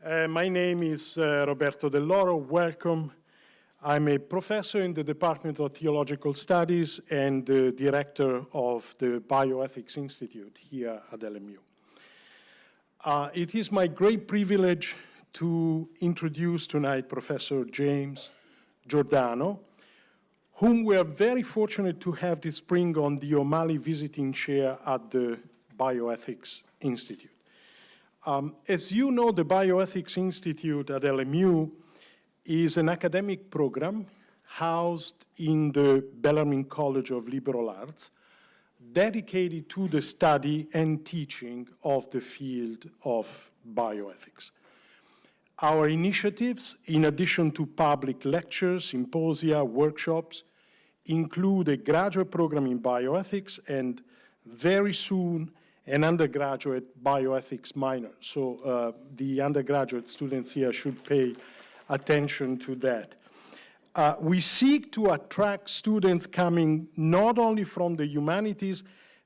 My name is Roberto Dell'Oro. Welcome. I'm a professor in the Department of Theological Studies and the director of the Bioethics Institute here at LMU. It is my great privilege to introduce tonight Professor James Giordano, whom we are very fortunate to have this spring on the O'Malley Visiting Chair at the Bioethics Institute. As you know, the Bioethics Institute at LMU is an academic program housed in the Bellarmine College of Liberal Arts, dedicated to the study and teaching of the field of bioethics. Our initiatives, in addition to public lectures, symposia, workshops, include a graduate program in bioethics and very soon an undergraduate bioethics minor. So the undergraduate students here should pay attention to that. We seek to attract students coming not only from the humanities,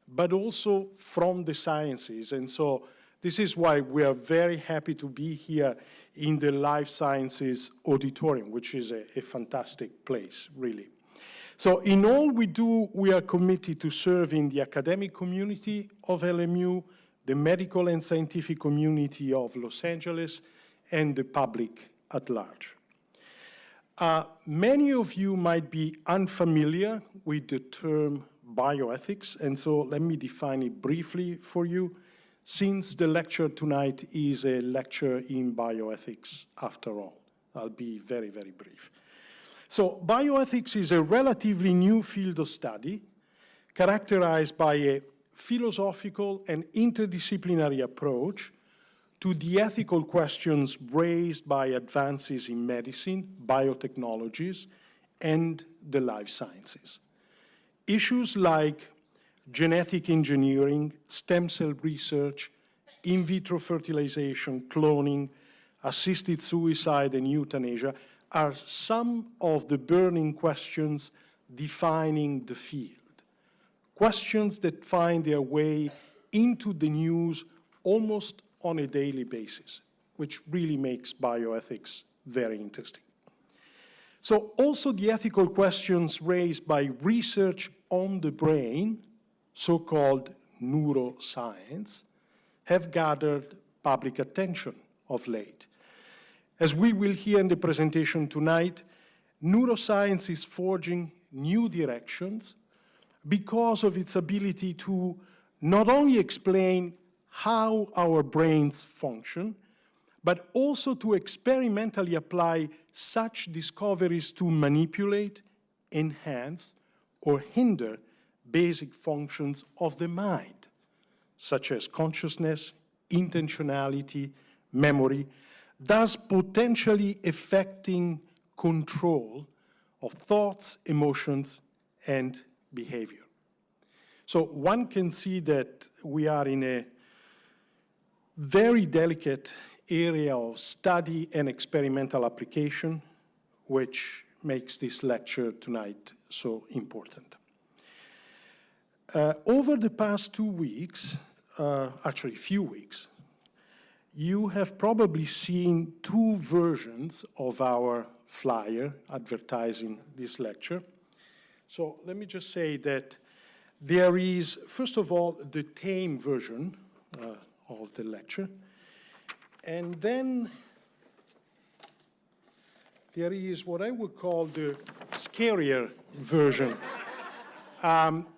but also from the sciences. And so this is why we are very happy to be here in the Life Sciences Auditorium, which is a fantastic place, really. So in all we do, we are committed to serving the academic community of LMU, the medical and scientific community of Los Angeles, and the public at large. Many of you might be unfamiliar with the term bioethics, and so let me define it briefly for you, since the lecture tonight is a lecture in bioethics after all. I'll be very, very brief. So bioethics is a relatively new field of study characterized by a philosophical and interdisciplinary approach to the ethical questions raised by advances in medicine, biotechnologies, and the life sciences. Issues like genetic engineering, stem cell research, in vitro fertilization, cloning, assisted suicide, and euthanasia are some of the burning questions defining the field. Questions that find their way into the news almost on a daily basis, which really makes bioethics very interesting. So also the ethical questions raised by research on the brain, so-called neuroscience, have gathered public attention of late. As we will hear in the presentation tonight, neuroscience is forging new directions because of its ability to not only explain how our brains function, but also to experimentally apply such discoveries to manipulate, enhance, or hinder basic functions of the mind, such as consciousness, intentionality, memory, thus potentially affecting control of thoughts, emotions, and behavior. So one can see that we are in a very delicate area of study and experimental application, which makes this lecture tonight so important. Over the past 2 weeks, actually a few weeks, you have probably seen 2 versions of our flyer advertising this lecture. So let me just say that there is, first of all, the tame version of the lecture, and then there is what I would call the scarier version.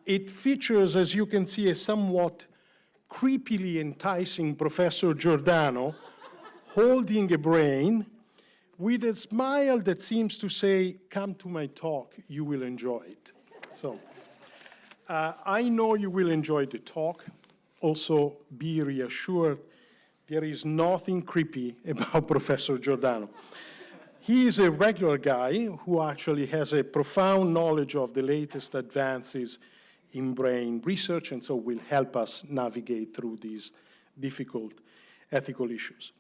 It features, as you can see, a somewhat creepily enticing Professor Giordano holding a brain with a smile that seems to say, "Come to my talk, you will enjoy it." So I know you will enjoy the talk. Also, be reassured, there is nothing creepy about Professor Giordano. He is a regular guy who actually has a profound knowledge of the latest advances in brain research, and so will help us navigate through these difficult ethical issues.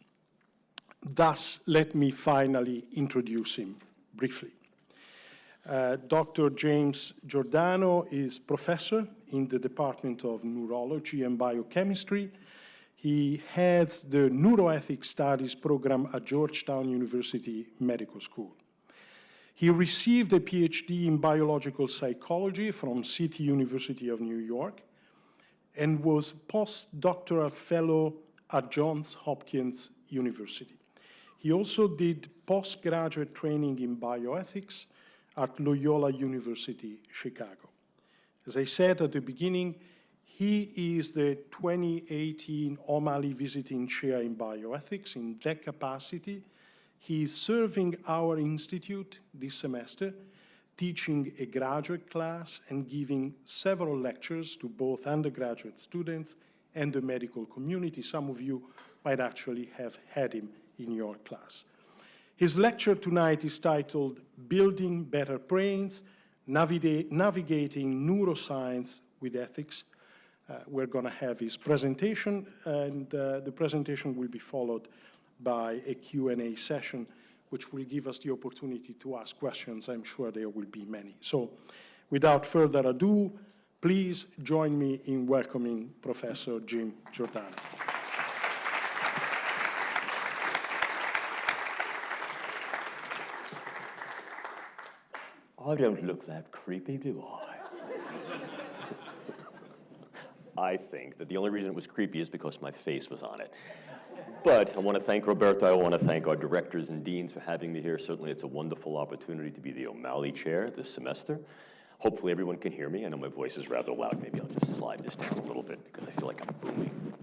Thus, let me finally introduce him briefly. Dr. James Giordano is professor in the Department of Neurology and Biochemistry. He heads the Neuroethics Studies program at Georgetown University Medical School. He received a Ph.D. in biological psychology from City University of New York and was postdoctoral fellow at Johns Hopkins University. He also did postgraduate training in bioethics at Loyola University, Chicago. As I said at the beginning, he is the 2018 O'Malley Visiting Chair in Bioethics. In that capacity, he is serving our institute this semester, teaching a graduate class and giving several lectures to both undergraduate students and the medical community. Some of you might actually have had him in your class. His lecture tonight is titled Building Better Brains, Navigating Neuroscience with Ethics. We're going to have his presentation, and the presentation will be followed by a Q&A session, which will give us the opportunity to ask questions. I'm sure there will be many. So without further ado, please join me in welcoming Professor Jim Giordano. I don't look that creepy, do I? I think that the only reason it was creepy is because my face was on it. But I want to thank Roberto. I want to thank our directors and deans for having me here. Certainly it's a wonderful opportunity to be the O'Malley Chair this semester. Hopefully everyone can hear me. I know my voice is rather loud. Maybe I'll just slide this down a little bit because I feel like I'm booming.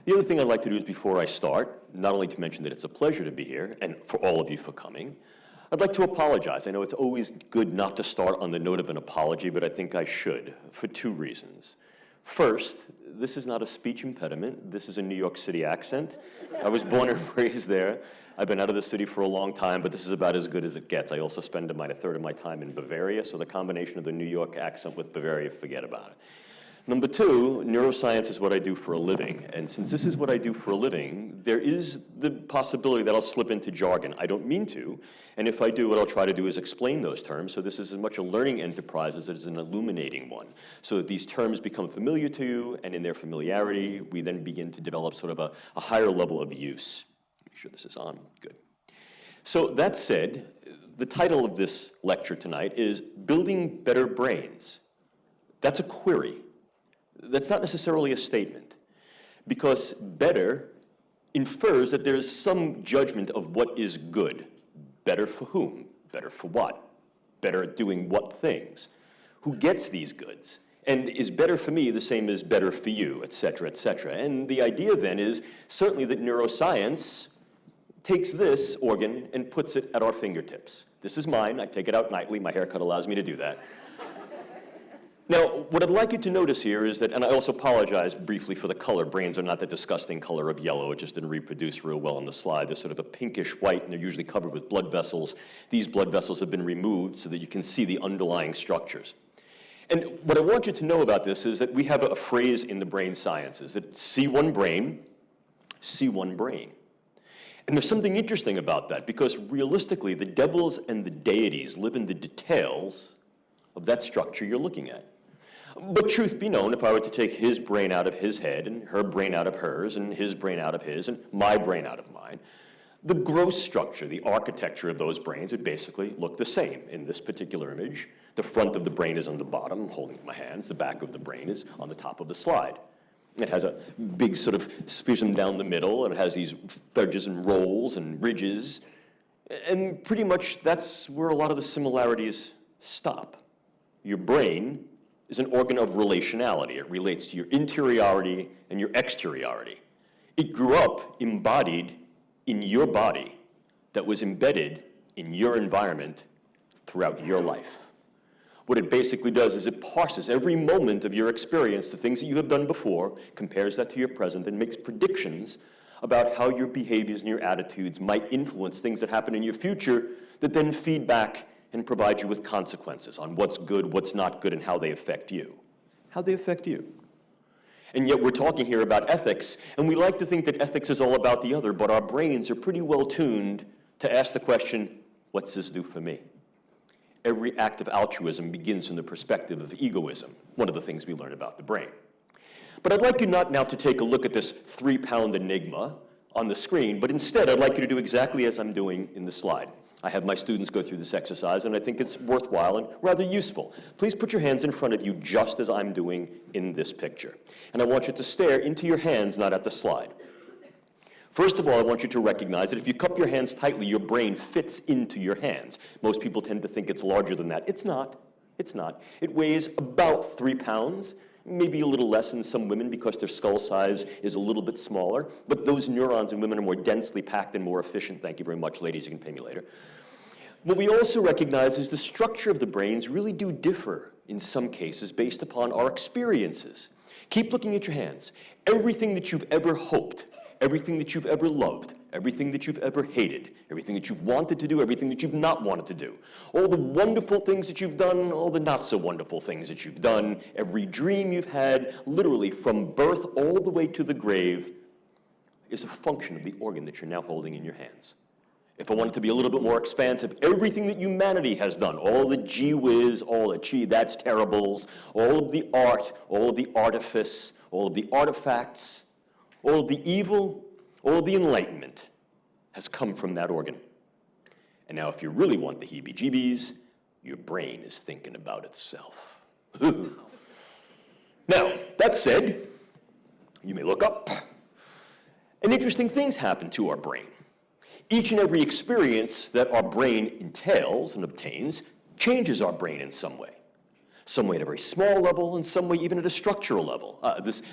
The other thing I'd like to do is before I start, not only to mention that it's a pleasure to be here and for all of you for coming, I'd like to apologize. I know it's always good not to start on the note of an apology, but I think I should for two reasons. First, this is not a speech impediment. This is a New York City accent. I was born and raised there. I've been out of the city for a long time, but this is about as good as it gets. I also spend about a third of my time in Bavaria, so the combination of the New York accent with Bavaria, forget about it. Number two, neuroscience is what I do for a living. And since this is what I do for a living, there is the possibility that I'll slip into jargon. I don't mean to. And if I do, what I'll try to do is explain those terms. So this is as much a learning enterprise as it is an illuminating one. So that these terms become familiar to you, and in their familiarity, we then begin to develop sort of a higher level of use. Make sure this is on. Good. So that said, the title of this lecture tonight is Building Better Brains. That's a query. That's not necessarily a statement, because better infers that there is some judgment of what is good. Better for whom? Better for what? Better at doing what things? Who gets these goods? And is better for me the same as better for you, et cetera, et cetera? And the idea then is certainly that neuroscience takes this organ and puts it at our fingertips. This is mine. I take it out nightly. My haircut allows me to do that. Now, what I'd like you to notice here is that, and I also apologize briefly for the color. Brains are not the disgusting color of yellow. It just didn't reproduce real well on the slide. They're sort of a pinkish white, and they're usually covered with blood vessels. These blood vessels have been removed so that you can see the underlying structures. And what I want you to know about this is that we have a phrase in the brain sciences that see one brain, see one brain. And there's something interesting about that, because realistically, the devils and the deities live in the details of that structure you're looking at. But truth be known, if I were to take his brain out of his head, and her brain out of hers, and his brain out of his, and my brain out of mine, the gross structure, the architecture of those brains would basically look the same. In this particular image, the front of the brain is on the bottom, I'm holding my hands. The back of the brain is on the top of the slide. It has a big sort of schism down the middle, and it has these fudges and rolls and ridges. And pretty much that's where a lot of the similarities stop. Your brain is an organ of relationality. It relates to your interiority and your exteriority. It grew up embodied in your body that was embedded in your environment throughout your life. What it basically does is it parses every moment of your experience, the things that you have done before, compares that to your present, and makes predictions about how your behaviors and your attitudes might influence things that happen in your future that then feed back and provide you with consequences on what's good, what's not good, and how they affect you. How they affect you. And yet we're talking here about ethics, and we like to think that ethics is all about the other, but our brains are pretty well tuned to ask the question, what's this do for me? Every act of altruism begins from the perspective of egoism, one of the things we learn about the brain. But I'd like you not now to take a look at this 3-pound enigma on the screen, but instead I'd like you to do exactly as I'm doing in the slide. I have my students go through this exercise, and I think it's worthwhile and rather useful. Please put your hands in front of you just as I'm doing in this picture. And I want you to stare into your hands, not at the slide. First of all, I want you to recognize that if you cup your hands tightly, your brain fits into your hands. Most people tend to think it's larger than that. It's not. It's not. It weighs about 3 pounds. Maybe a little less in some women because their skull size is a little bit smaller, but those neurons in women are more densely packed and more efficient. Thank you very much, ladies. You can pay me later. What we also recognize is the structure of the brains really do differ in some cases based upon our experiences. Keep looking at your hands. Everything that you've ever hoped, everything that you've ever loved, everything that you've ever hated, everything that you've wanted to do, everything that you've not wanted to do, all the wonderful things that you've done, all the not so wonderful things that you've done, every dream you've had, literally from birth all the way to the grave, is a function of the organ that you're now holding in your hands. If I want it to be a little bit more expansive, everything that humanity has done, all the gee whiz, all the gee, that's terribles, all of the art, all of the artifice, all of the artifacts, all of the evil, all of the enlightenment has come from that organ. And now if you really want the heebie-jeebies, your brain is thinking about itself. Now, that said, you may look up, and interesting things happen to our brain. Each and every experience that our brain entails and obtains changes our brain in some way. Some way at a very small level, and some way even at a structural level.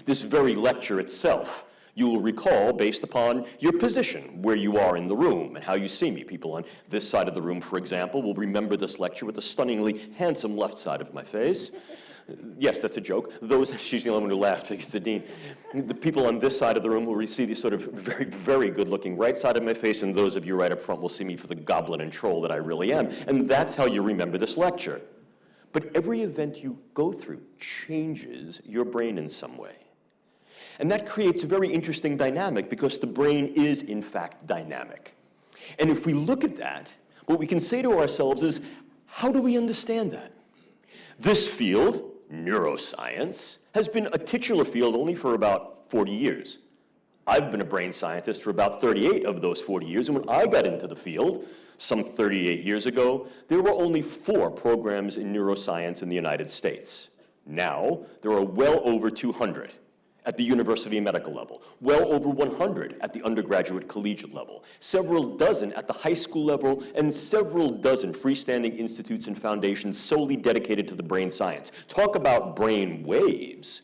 This very lecture itself, you will recall based upon your position, where you are in the room, and how you see me. People on this side of the room, for example, will remember this lecture with the stunningly handsome left side of my face. Yes, that's a joke. She's the only one who laughed because it's the dean. The people on this side of the room will see the sort of very, very good-looking right side of my face, and those of you right up front will see me for the goblin and troll that I really am. And that's how you remember this lecture. But every event you go through changes your brain in some way. And that creates a very interesting dynamic because the brain is, in fact, dynamic. And if we look at that, what we can say to ourselves is, how do we understand that? This field, neuroscience, has been a titular field only for about 40 years. I've been a brain scientist for about 38 of those 40 years, and when I got into the field, some 38 years ago, there were only 4 programs in neuroscience in the United States. Now, there are well over 200 at the university and medical level, well over 100 at the undergraduate collegiate level, several dozen at the high school level, and several dozen freestanding institutes and foundations solely dedicated to the brain science. Talk about brain waves.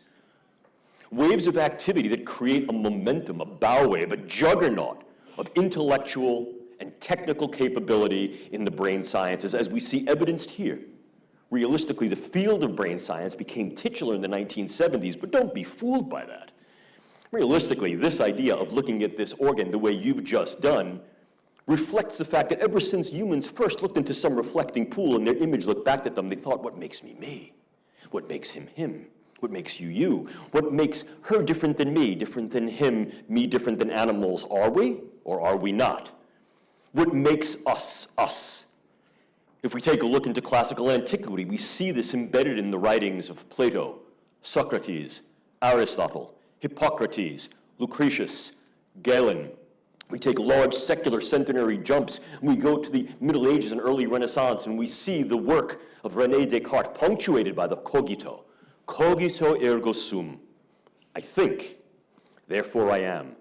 Waves of activity that create a momentum, a bow wave, a juggernaut of intellectual and technical capability in the brain sciences, as we see evidenced here. Realistically, the field of brain science became titular in the 1970s, but don't be fooled by that. Realistically, this idea of looking at this organ the way you've just done reflects the fact that ever since humans first looked into some reflecting pool and their image looked back at them, they thought, what makes me me? What makes him him? What makes you you? What makes her different than me, different than him, me different than animals? Are we or are we not? What makes us us? If we take a look into classical antiquity, we see this embedded in the writings of Plato, Socrates, Aristotle, Hippocrates, Lucretius, Galen. We take large secular centenary jumps, and we go to the Middle Ages and early Renaissance, and we see the work of René Descartes punctuated by the cogito. Cogito ergo sum. I think, therefore I am.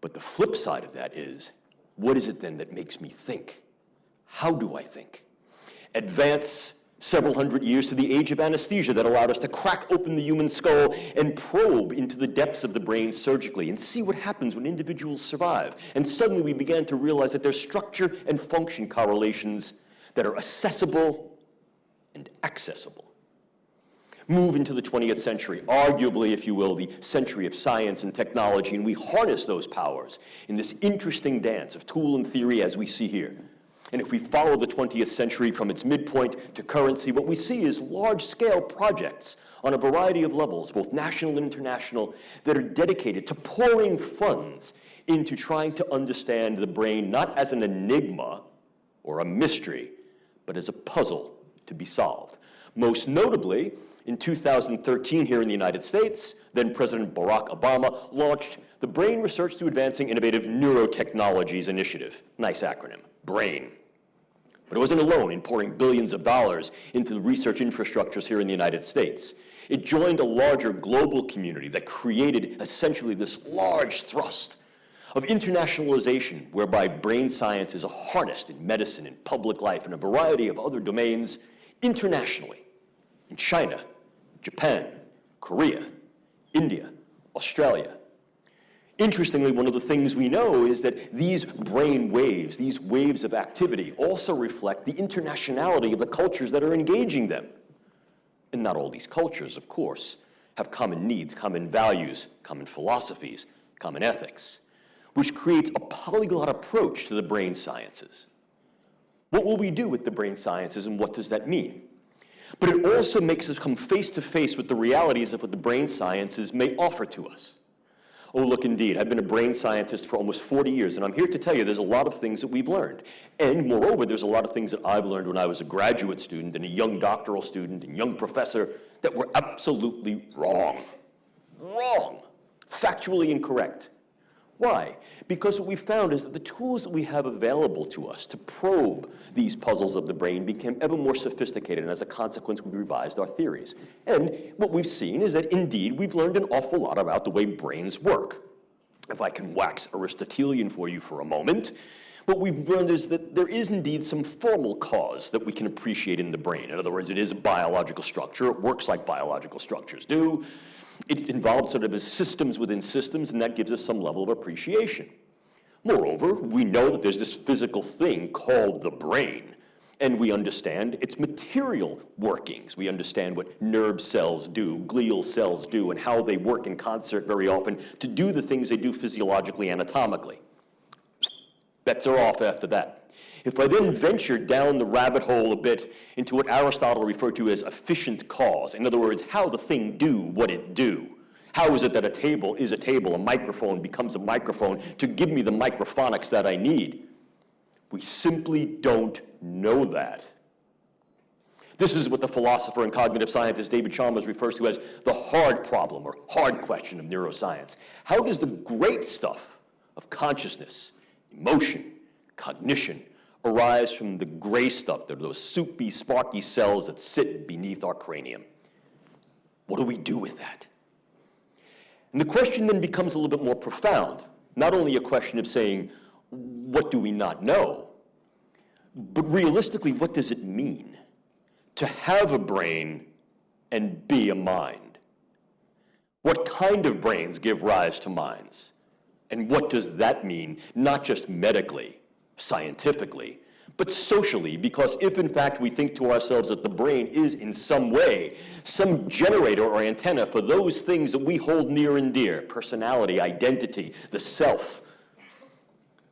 But the flip side of that is, what is it then that makes me think? How do I think? Advance several hundred years to the age of anesthesia that allowed us to crack open the human skull and probe into the depths of the brain surgically and see what happens when individuals survive. And suddenly we began to realize that there's structure and function correlations that are accessible and accessible. Move into the 20th century, arguably, if you will, the century of science and technology, and we harness those powers in this interesting dance of tool and theory as we see here. And if we follow the 20th century from its midpoint to currency, what we see is large-scale projects on a variety of levels, both national and international, that are dedicated to pouring funds into trying to understand the brain not as an enigma or a mystery, but as a puzzle to be solved. Most notably, in 2013 here in the United States, then President Barack Obama launched the Brain Research through Advancing Innovative Neurotechnologies Initiative. Nice acronym, BRAIN. But it wasn't alone in pouring billions of dollars into the research infrastructures here in the United States. It joined a larger global community that created essentially this large thrust of internationalization whereby brain science is harnessed in medicine, in public life, and a variety of other domains internationally. In China, Japan, Korea, India, Australia. Interestingly, one of the things we know is that these brain waves, these waves of activity, also reflect the internationality of the cultures that are engaging them. And not all these cultures, of course, have common needs, common values, common philosophies, common ethics, which creates a polyglot approach to the brain sciences. What will we do with the brain sciences, and what does that mean? But it also makes us come face to face with the realities of what the brain sciences may offer to us. Oh, look, indeed, I've been a brain scientist for almost 40 years, and I'm here to tell you there's a lot of things that we've learned. And moreover, there's a lot of things that I've learned when I was a graduate student and a young doctoral student and young professor that were absolutely wrong. Wrong. Factually incorrect. Why? Because what we found is that the tools that we have available to us to probe these puzzles of the brain became ever more sophisticated, and as a consequence, we revised our theories. And what we've seen is that indeed we've learned an awful lot about the way brains work. If I can wax Aristotelian for you for a moment, what we've learned is that there is indeed some formal cause that we can appreciate in the brain. In other words, it is a biological structure. It works like biological structures do. It's involved sort of as systems within systems, and that gives us some level of appreciation. Moreover, we know that there's this physical thing called the brain, and we understand its material workings. We understand what nerve cells do, glial cells do, and how they work in concert very often to do the things they do physiologically, anatomically. Bets are off after that. If I then venture down the rabbit hole a bit into what Aristotle referred to as efficient cause, in other words, how the thing do what it do. How is it that a table is a table, a microphone becomes a microphone to give me the microphonics that I need? We simply don't know that. This is what the philosopher and cognitive scientist David Chalmers refers to as the hard problem or hard question of neuroscience. How does the great stuff of consciousness, emotion, cognition, arise from the gray stuff, those soupy, sparky cells that sit beneath our cranium? What do we do with that? And the question then becomes a little bit more profound. Not only a question of saying, what do we not know? But realistically, what does it mean to have a brain and be a mind? What kind of brains give rise to minds? And what does that mean, not just medically, scientifically, but socially? Because if in fact we think to ourselves that the brain is in some way some generator or antenna for those things that we hold near and dear, personality, identity, the self,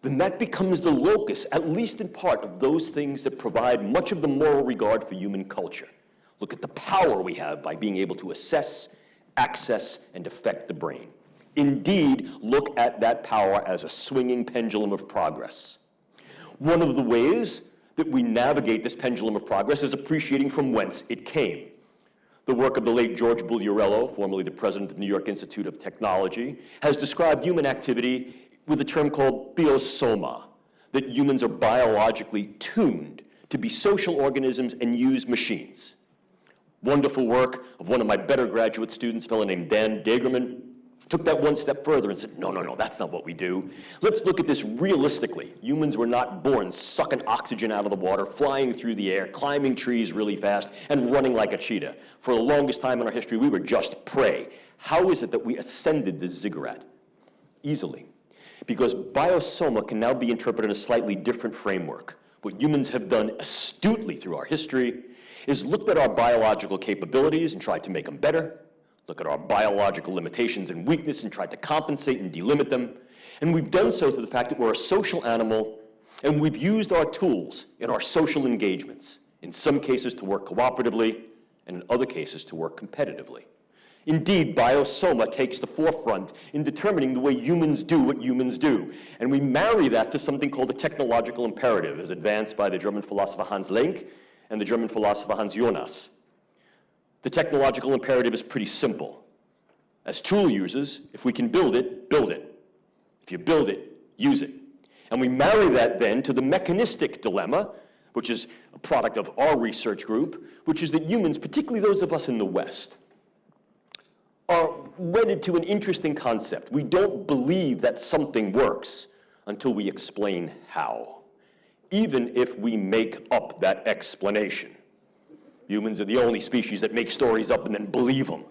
then that becomes the locus, at least in part, of those things that provide much of the moral regard for human culture. Look at the power we have by being able to assess, access, and affect the brain. Indeed, look at that power as a swinging pendulum of progress. One of the ways that we navigate this pendulum of progress is appreciating from whence it came. The work of the late George Bulliarello, formerly the president of the New York Institute of Technology, has described human activity with a term called biosoma, that humans are biologically tuned to be social organisms and use machines. Wonderful work of one of my better graduate students, a fellow named Dan Dagerman, took that one step further and said, no, that's not what we do. Let's look at this realistically. Humans were not born sucking oxygen out of the water, flying through the air, climbing trees really fast, and running like a cheetah. For the longest time in our history, we were just prey. How is it that we ascended the ziggurat? Easily. Because biosoma can now be interpreted in a slightly different framework. What humans have done astutely through our history is looked at our biological capabilities and tried to make them better, look at our biological limitations and weakness and tried to compensate and delimit them. And we've done so through the fact that we're a social animal, and we've used our tools in our social engagements, in some cases to work cooperatively, and in other cases to work competitively. Indeed, biosoma takes the forefront in determining the way humans do what humans do. And we marry that to something called the technological imperative, as advanced by the German philosopher Hans Lenk and the German philosopher Hans Jonas. the technological imperative is pretty simple. As tool users, if we can build it, build it. If you build it, use it. And we marry that then to the mechanistic dilemma, which is a product of our research group, which is that humans, particularly those of us in the West, are wedded to an interesting concept. We don't believe that something works until we explain how, even if we make up that explanation. Humans are the only species that make stories up and then believe them.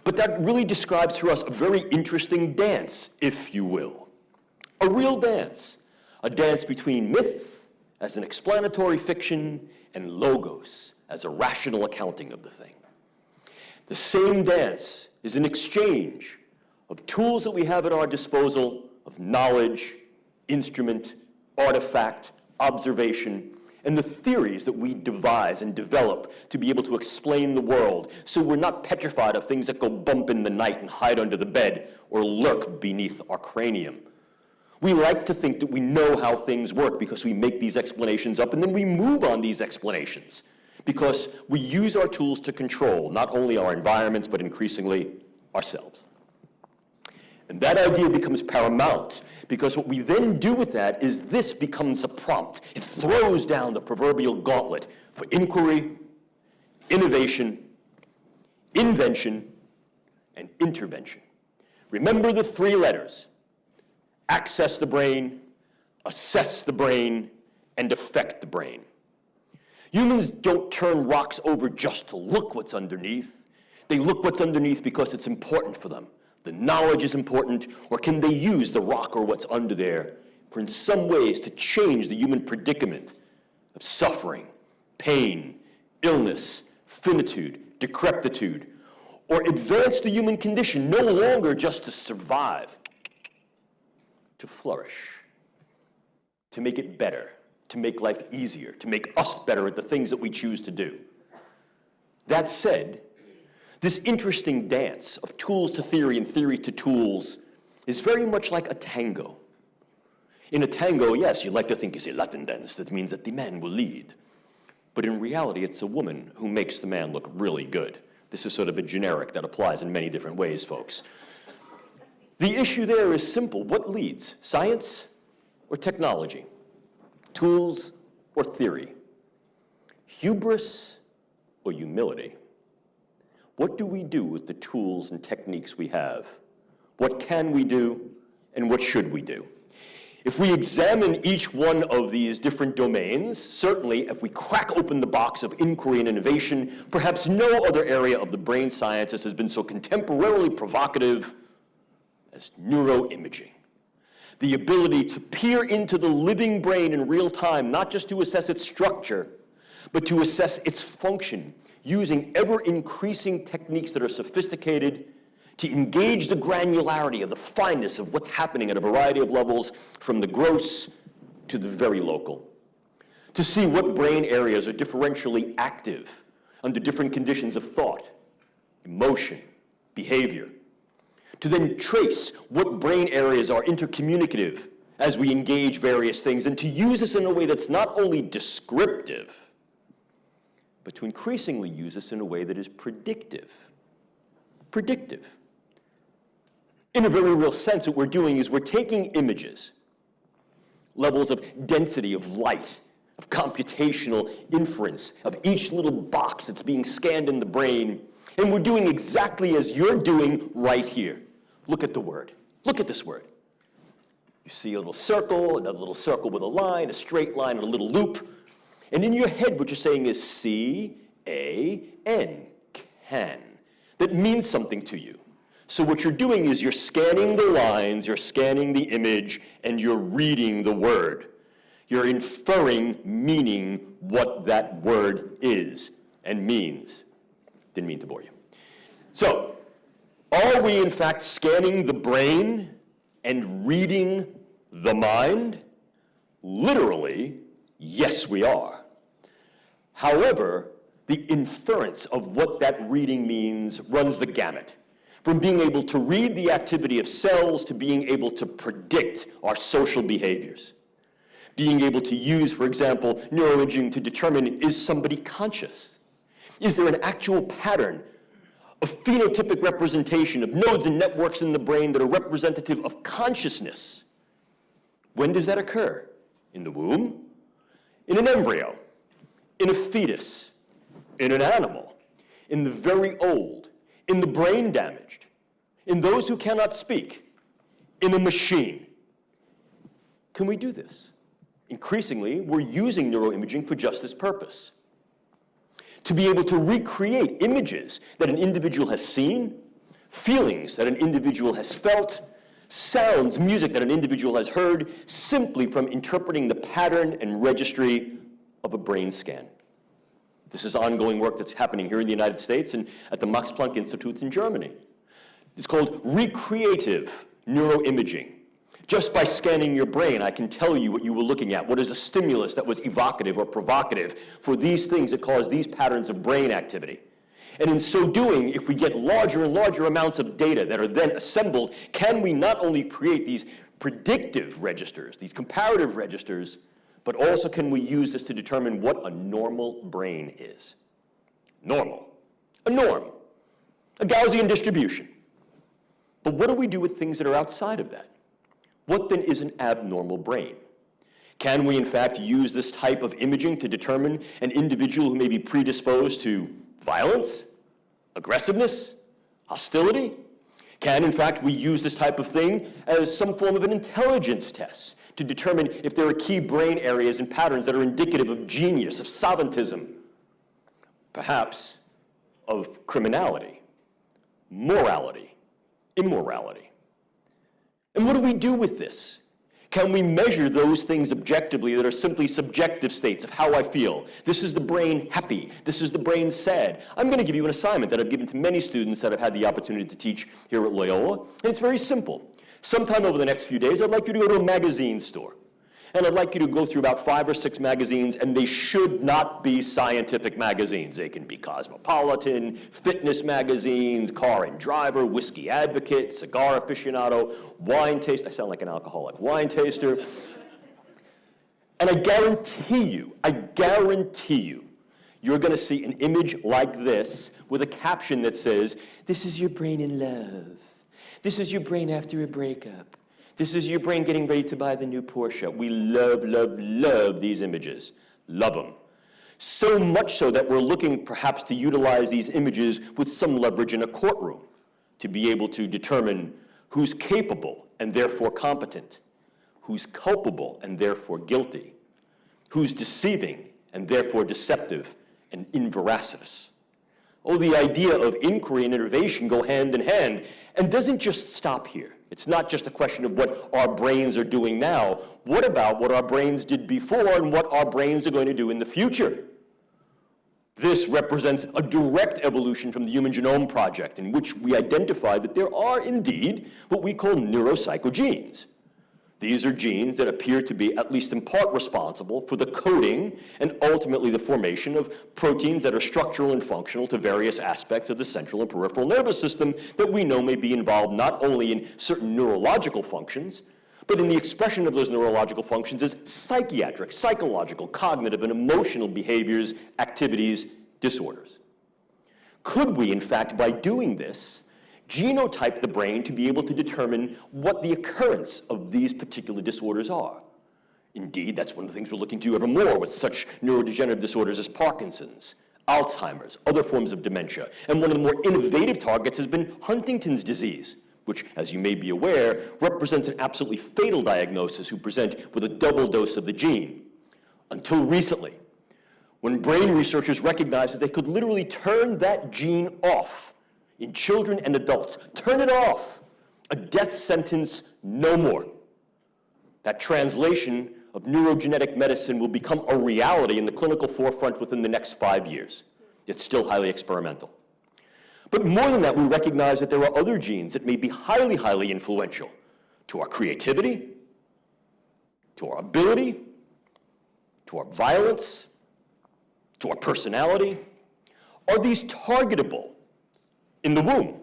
But that really describes for us a very interesting dance, if you will. A real dance. A dance between myth as an explanatory fiction and logos as a rational accounting of the thing. The same dance is an exchange of tools that we have at our disposal of knowledge, instrument, artifact, observation, and the theories that we devise and develop to be able to explain the world, so we're not petrified of things that go bump in the night and hide under the bed or lurk beneath our cranium. We like to think that we know how things work because we make these explanations up, and then we move on these explanations because we use our tools to control not only our environments, but increasingly ourselves. And that idea becomes paramount, because what we then do with that is this becomes a prompt. It throws down the proverbial gauntlet for inquiry, innovation, invention, and intervention. Remember the three letters: access the brain, assess the brain, and affect the brain. Humans don't turn rocks over just to look what's underneath. They look what's underneath because it's important for them. The knowledge is important, or can they use the rock or what's under there for in some ways to change the human predicament of suffering, pain, illness, finitude, decrepitude, or advance the human condition no longer just to survive, to flourish, to make it better, to make life easier, to make us better at the things that we choose to do. That said, this interesting dance of tools to theory and theory to tools is very much like a tango. In a tango, yes, you like to think it's a Latin dance. That means that the man will lead. But in reality, it's a woman who makes the man look really good. This is sort of a generic that applies in many different ways, folks. The issue there is simple. What leads? Science or technology? Tools or theory? Hubris or humility? What do we do with the tools and techniques we have? What can we do, and what should we do? If we examine each one of these different domains, certainly if we crack open the box of inquiry and innovation, perhaps no other area of the brain sciences has been so contemporarily provocative as neuroimaging. The ability to peer into the living brain in real time, not just to assess its structure, but to assess its function, using ever-increasing techniques that are sophisticated to engage the granularity of the fineness of what's happening at a variety of levels, from the gross to the very local. To see what brain areas are differentially active under different conditions of thought, emotion, behavior. To then trace what brain areas are intercommunicative as we engage various things, and to use this in a way that's not only descriptive, but to increasingly use this in a way that is predictive. Predictive. In a very real sense, what we're doing is we're taking images, levels of density of light, of computational inference, of each little box that's being scanned in the brain, and we're doing exactly as you're doing right here. Look at the word. Look at this word. You see a little circle, another little circle with a line, a straight line, and a little loop. And in your head, what you're saying is C-A-N, can. That means something to you. So what you're doing is you're scanning the lines, you're scanning the image, and you're reading the word. You're inferring meaning, what that word is and means. Didn't mean to bore you. So, are we in fact scanning the brain and reading the mind? Literally, yes, we are. However, the inference of what that reading means runs the gamut, from being able to read the activity of cells to being able to predict our social behaviors. Being able to use, for example, neuroimaging to determine, is somebody conscious? Is there an actual pattern of phenotypic representation of nodes and networks in the brain that are representative of consciousness? When does that occur? In the womb? In an embryo? In a fetus? In an animal? In the very old? In the brain damaged? In those who cannot speak? In a machine? Can we do this? Increasingly, we're using neuroimaging for just this purpose. To be able to recreate images that an individual has seen, feelings that an individual has felt, sounds, music that an individual has heard, simply from interpreting the pattern and registry of a brain scan. This is ongoing work that's happening here in the United States and at the Max Planck Institutes in Germany. It's called recreative neuroimaging. Just by scanning your brain, I can tell you what you were looking at, what is a stimulus that was evocative or provocative for these things that cause these patterns of brain activity. And in so doing, if we get larger and larger amounts of data that are then assembled, can we not only create these predictive registers, these comparative registers, but also can we use this to determine what a normal brain is? Normal. A norm. A Gaussian distribution. But what do we do with things that are outside of that? What then is an abnormal brain? Can we in fact use this type of imaging to determine an individual who may be predisposed to violence, aggressiveness, hostility? Can in fact we use this type of thing as some form of an intelligence test to determine if there are key brain areas and patterns that are indicative of genius, of savantism, perhaps of criminality, morality, immorality? And what do we do with this? Can we measure those things objectively that are simply subjective states of how I feel? This is the brain happy. This is the brain sad. I'm going to give you an assignment that I've given to many students that I've had the opportunity to teach here at Loyola. And it's very simple. Sometime over the next few days, I'd like you to go to a magazine store. And I'd like you to go through about 5 or 6 magazines, and they should not be scientific magazines. They can be cosmopolitan, fitness magazines, car and driver, whiskey advocate, cigar aficionado, wine taster. I sound like an alcoholic. Wine taster. And I guarantee you, you're going to see an image like this with a caption that says, "This is your brain in love. This is your brain after a breakup. This is your brain getting ready to buy the new Porsche." We love, love, love these images. Love them. So much so that we're looking perhaps to utilize these images with some leverage in a courtroom to be able to determine who's capable and therefore competent, who's culpable and therefore guilty, who's deceiving and therefore deceptive and inveracitous. Oh, the idea of inquiry and innovation go hand in hand and doesn't just stop here. It's not just a question of what our brains are doing now. What about what our brains did before and what our brains are going to do in the future? This represents a direct evolution from the Human Genome Project, in which we identified that there are indeed what we call neuropsycho genes. These are genes that appear to be, at least in part, responsible for the coding and ultimately the formation of proteins that are structural and functional to various aspects of the central and peripheral nervous system that we know may be involved not only in certain neurological functions, but in the expression of those neurological functions as psychiatric, psychological, cognitive, and emotional behaviors, activities, disorders. Could we, in fact, by doing this, genotype the brain to be able to determine what the occurrence of these particular disorders are? Indeed, that's one of the things we're looking to do ever more with such neurodegenerative disorders as Parkinson's, Alzheimer's, other forms of dementia. And one of the more innovative targets has been Huntington's disease, which, as you may be aware, represents an absolutely fatal diagnosis who present with a double dose of the gene. Until recently, when brain researchers recognized that they could literally turn that gene off in children and adults. Turn it off. A death sentence, no more. That translation of neurogenetic medicine will become a reality in the clinical forefront within the next 5 years. It's still highly experimental. But more than that, we recognize that there are other genes that may be highly, highly influential to our creativity, to our ability, to our violence, to our personality. Are these targetable in the womb?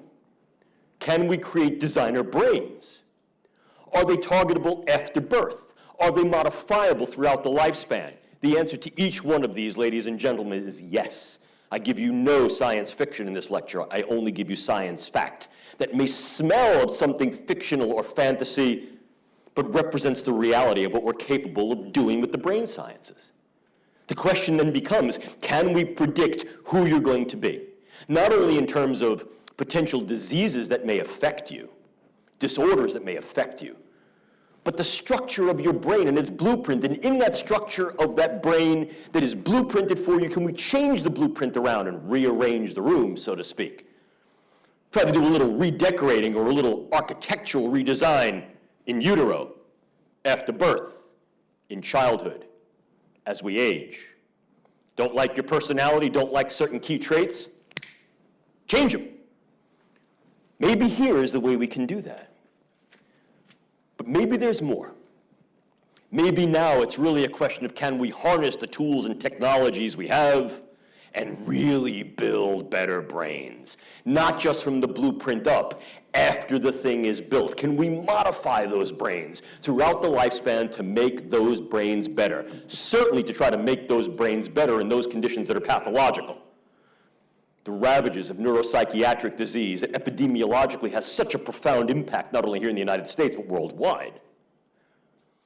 Can we create designer brains? Are they targetable after birth? Are they modifiable throughout the lifespan? The answer to each one of these, ladies and gentlemen, is yes. I give you no science fiction in this lecture. I only give you science fact that may smell of something fictional or fantasy, but represents the reality of what we're capable of doing with the brain sciences. The question then becomes, can we predict who you're going to be? Not only in terms of potential diseases that may affect you, disorders that may affect you, but the structure of your brain and its blueprint. And in that structure of that brain that is blueprinted for you, can we change the blueprint around and rearrange the room, so to speak? Try to do a little redecorating or a little architectural redesign in utero, after birth, in childhood, as we age. Don't like your personality, don't like certain key traits? Change them. Maybe here is the way we can do that. But maybe there's more. Maybe now it's really a question of, can we harness the tools and technologies we have and really build better brains? Not just from the blueprint up, after the thing is built. Can we modify those brains throughout the lifespan to make those brains better? Certainly to try to make those brains better in those conditions that are pathological. The ravages of neuropsychiatric disease that epidemiologically has such a profound impact, not only here in the United States, but worldwide.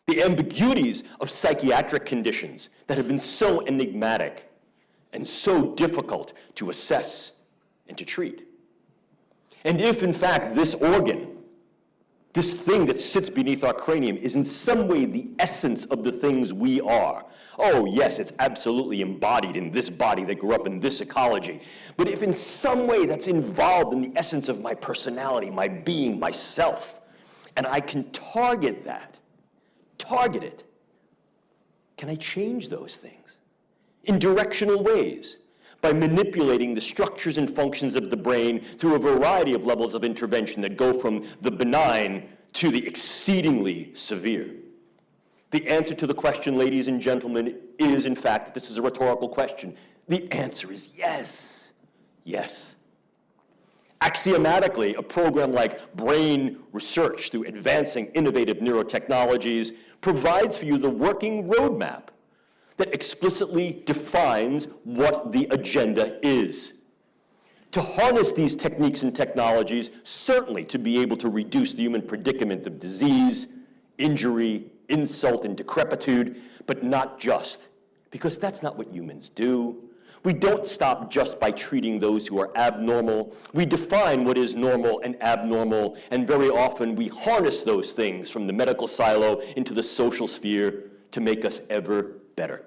The ambiguities of psychiatric conditions that have been so enigmatic and so difficult to assess and to treat. And if, in fact, this organ, this thing that sits beneath our cranium, is in some way the essence of the things we are, oh, yes, it's absolutely embodied in this body that grew up in this ecology. But if in some way that's involved in the essence of my personality, my being, myself, and I can target that, target it, can I change those things in directional ways by manipulating the structures and functions of the brain through a variety of levels of intervention that go from the benign to the exceedingly severe? The answer to the question, ladies and gentlemen, is, in fact, that this is a rhetorical question. The answer is yes. Yes. Axiomatically, a program like Brain Research, through advancing innovative neurotechnologies, provides for you the working roadmap that explicitly defines what the agenda is. To harness these techniques and technologies, certainly to be able to reduce the human predicament of disease, injury, insult, and decrepitude, but not just, because that's not what humans do. We don't stop just by treating those who are abnormal. We define what is normal and abnormal, and very often we harness those things from the medical silo into the social sphere to make us ever better.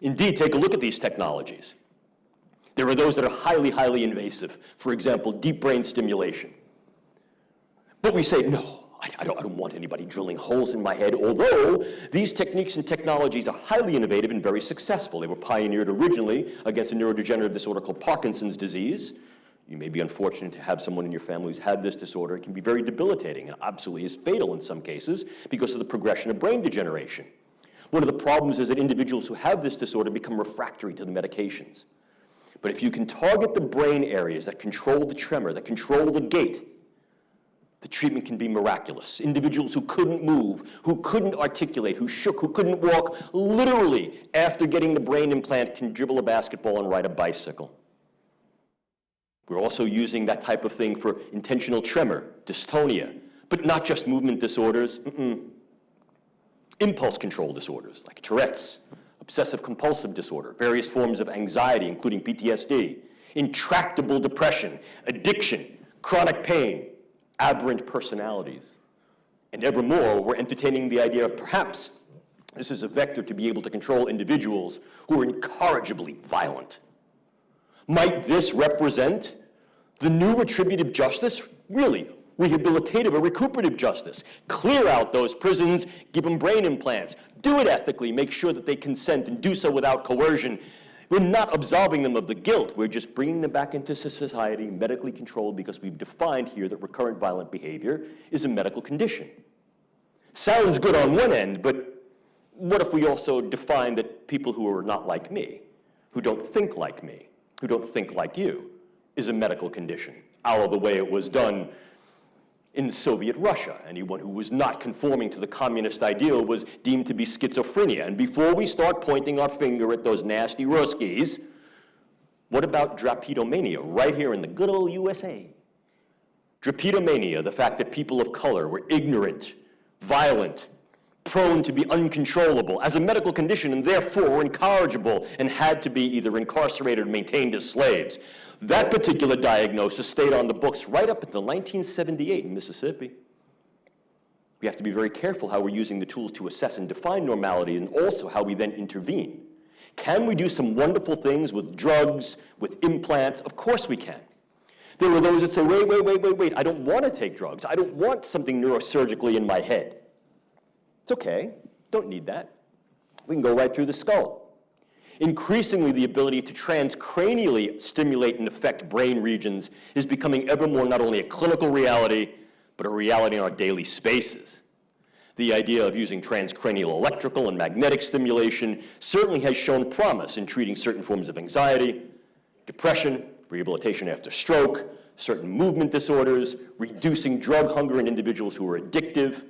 Indeed, take a look at these technologies. There are those that are highly, highly invasive. For example, deep brain stimulation. But we say, no, I don't want anybody drilling holes in my head, although these techniques and technologies are highly innovative and very successful. They were pioneered originally against a neurodegenerative disorder called Parkinson's disease. You may be unfortunate to have someone in your family who's had this disorder. It can be very debilitating and absolutely is fatal in some cases because of the progression of brain degeneration. One of the problems is that individuals who have this disorder become refractory to the medications. But if you can target the brain areas that control the tremor, that control the gait, the treatment can be miraculous. Individuals who couldn't move, who couldn't articulate, who shook, who couldn't walk, literally, after getting the brain implant, can dribble a basketball and ride a bicycle. We're also using that type of thing for intentional tremor, dystonia, but not just movement disorders, impulse control disorders like Tourette's, obsessive-compulsive disorder, various forms of anxiety, including PTSD, intractable depression, addiction, chronic pain, aberrant personalities. And evermore, we're entertaining the idea of perhaps this is a vector to be able to control individuals who are incorrigibly violent. Might this represent the new retributive justice? Really, rehabilitative or recuperative justice. Clear out those prisons, give them brain implants, do it ethically, make sure that they consent and do so without coercion. We're not absolving them of the guilt. We're just bringing them back into society, medically controlled, because we've defined here that recurrent violent behavior is a medical condition. Sounds good on one end, but what if we also define that people who are not like me, who don't think like me, who don't think like you, is a medical condition, a la the way it was done in Soviet Russia? Anyone who was not conforming to the communist ideal was deemed to be schizophrenia. And before we start pointing our finger at those nasty Ruskies, What about drapetomania, right here in the good old USA? Drapetomania, the fact that people of color were ignorant, violent, prone to be uncontrollable as a medical condition, and therefore were incorrigible and had to be either incarcerated or maintained as slaves. That particular diagnosis stayed on the books right up until 1978 in Mississippi. We have to be very careful how we're using the tools to assess and define normality, and also how we then intervene. Can we do some wonderful things with drugs, with implants? Of course we can. There were those that say, wait, I don't want to take drugs. I don't want something neurosurgically in my head. It's okay, don't need that. We can go right through the skull. Increasingly, the ability to transcranially stimulate and affect brain regions is becoming ever more not only a clinical reality, but a reality in our daily spaces. The idea of using transcranial electrical and magnetic stimulation certainly has shown promise in treating certain forms of anxiety, depression, rehabilitation after stroke, certain movement disorders, reducing drug hunger in individuals who are addictive,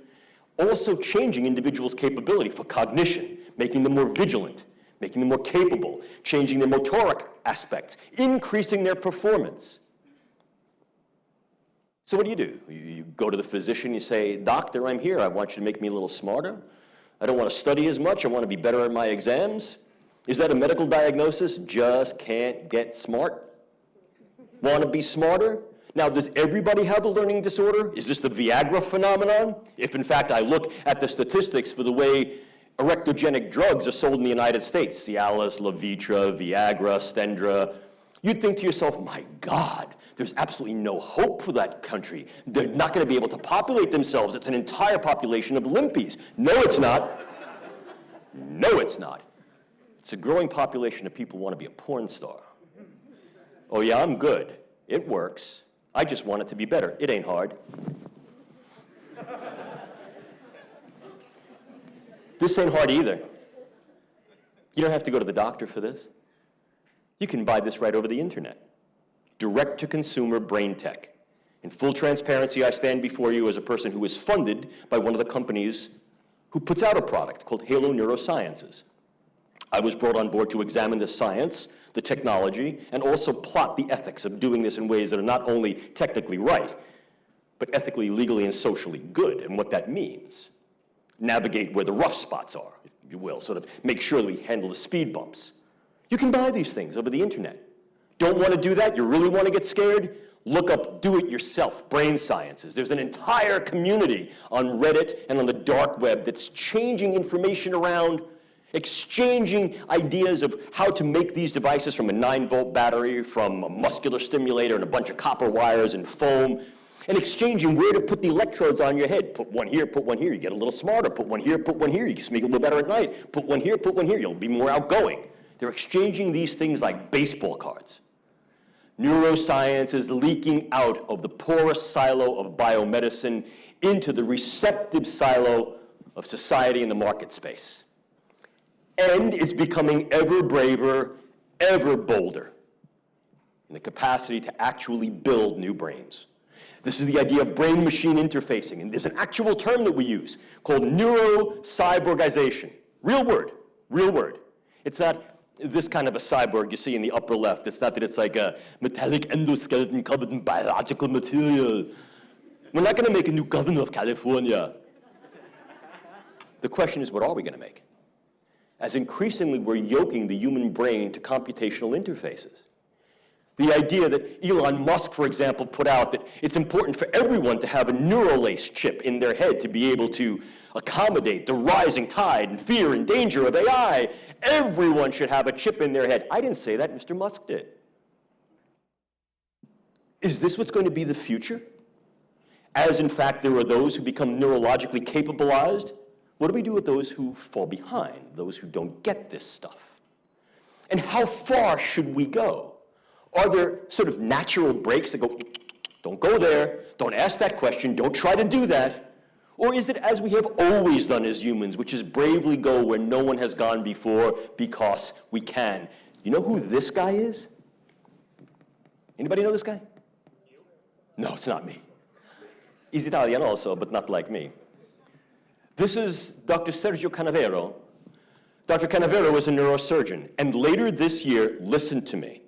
also changing individuals' capability for cognition, making them more vigilant, making them more capable, changing their motoric aspects, increasing their performance. So what do? You go to the physician, you say, doctor, I'm here, I want you to make me a little smarter. I don't want to study as much, I want to be better at my exams. Is that a medical diagnosis? Just can't get smart? Want to be smarter? Now, does everybody have a learning disorder? Is this the Viagra phenomenon? If, in fact, I look at the statistics for the way erectogenic drugs are sold in the United States, Cialis, Levitra, Viagra, Stendra, you'd think to yourself, my God, there's absolutely no hope for that country. They're not going to be able to populate themselves. It's an entire population of limpies. No, it's not. No, it's not. It's a growing population of people who want to be a porn star. Oh, yeah, I'm good. It works. I just want it to be better. It ain't hard. This ain't hard either. You don't have to go to the doctor for this. You can buy this right over the internet. Direct-to-consumer brain tech. In full transparency, I stand before you as a person who is funded by one of the companies who puts out a product called Halo Neurosciences. I was brought on board to examine the science, the technology, and also plot the ethics of doing this in ways that are not only technically right, but ethically, legally, and socially good, and what that means. Navigate where the rough spots are, if you will, sort of make sure we handle the speed bumps. You can buy these things over the internet. Don't want to do that? You really want to get scared? Look up do-it-yourself brain sciences. There's an entire community on Reddit and on the dark web that's changing information around, exchanging ideas of how to make these devices from a 9-volt battery, from a muscular stimulator and a bunch of copper wires and foam, and exchanging where to put the electrodes on your head. Put one here, you get a little smarter. Put one here, you can sleep a little better at night. Put one here, you'll be more outgoing. They're exchanging these things like baseball cards. Neuroscience is leaking out of the porous silo of biomedicine into the receptive silo of society and the market space. And it's becoming ever braver, ever bolder in the capacity to actually build new brains. This is the idea of brain-machine interfacing, and there's an actual term that we use called neurocyborgization. Real word, real word. It's not this kind of a cyborg you see in the upper left. It's not that it's like a metallic endoskeleton covered in biological material. We're not going to make a new governor of California. The question is, what are we going to make? As increasingly we're yoking the human brain to computational interfaces. The idea that Elon Musk, for example, put out that it's important for everyone to have a Neurolace chip in their head to be able to accommodate the rising tide and fear and danger of AI. Everyone should have a chip in their head. I didn't say that, Mr. Musk did. Is this what's going to be the future? As in fact there are those who become neurologically capabilized, what do we do with those who fall behind, those who don't get this stuff? And how far should we go? Are there sort of natural breaks that go, don't go there, don't ask that question, don't try to do that? Or is it as we have always done as humans, which is bravely go where no one has gone before because we can? You know who this guy is? Anybody know this guy? No, it's not me. He's Italian also, but not like me. This is Dr. Sergio Canavero. Dr. Canavero was a neurosurgeon, and later this year, listen to me,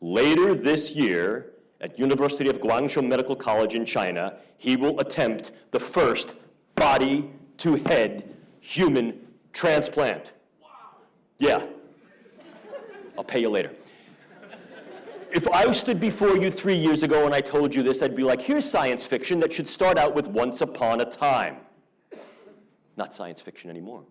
later this year at University of Guangzhou Medical College in China, he will attempt the first body-to-head human transplant. Wow. Yeah. I'll pay you later. If I stood before you 3 years ago and I told you this, I'd be like, here's science fiction that should start out with once upon a time. Not science fiction anymore.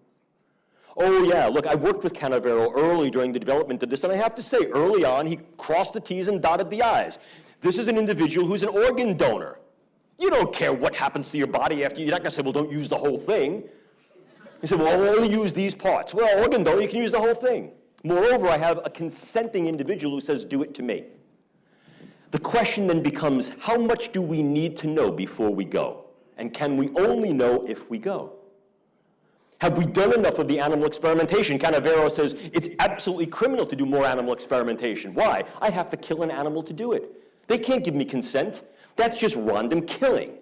Oh yeah, look, I worked with Canavero early during the development of this, and I have to say, early on, he crossed the T's and dotted the I's. This is an individual who's an organ donor. You don't care what happens to your body after, you're not gonna say, well, don't use the whole thing. He said, well, I'll only use these parts. Well, organ donor, you can use the whole thing. Moreover, I have a consenting individual who says, do it to me. The question then becomes, how much do we need to know before we go? And can we only know if we go? Have we done enough of the animal experimentation? Canavero says it's absolutely criminal to do more animal experimentation. Why? I have to kill an animal to do it. They can't give me consent. That's just random killing.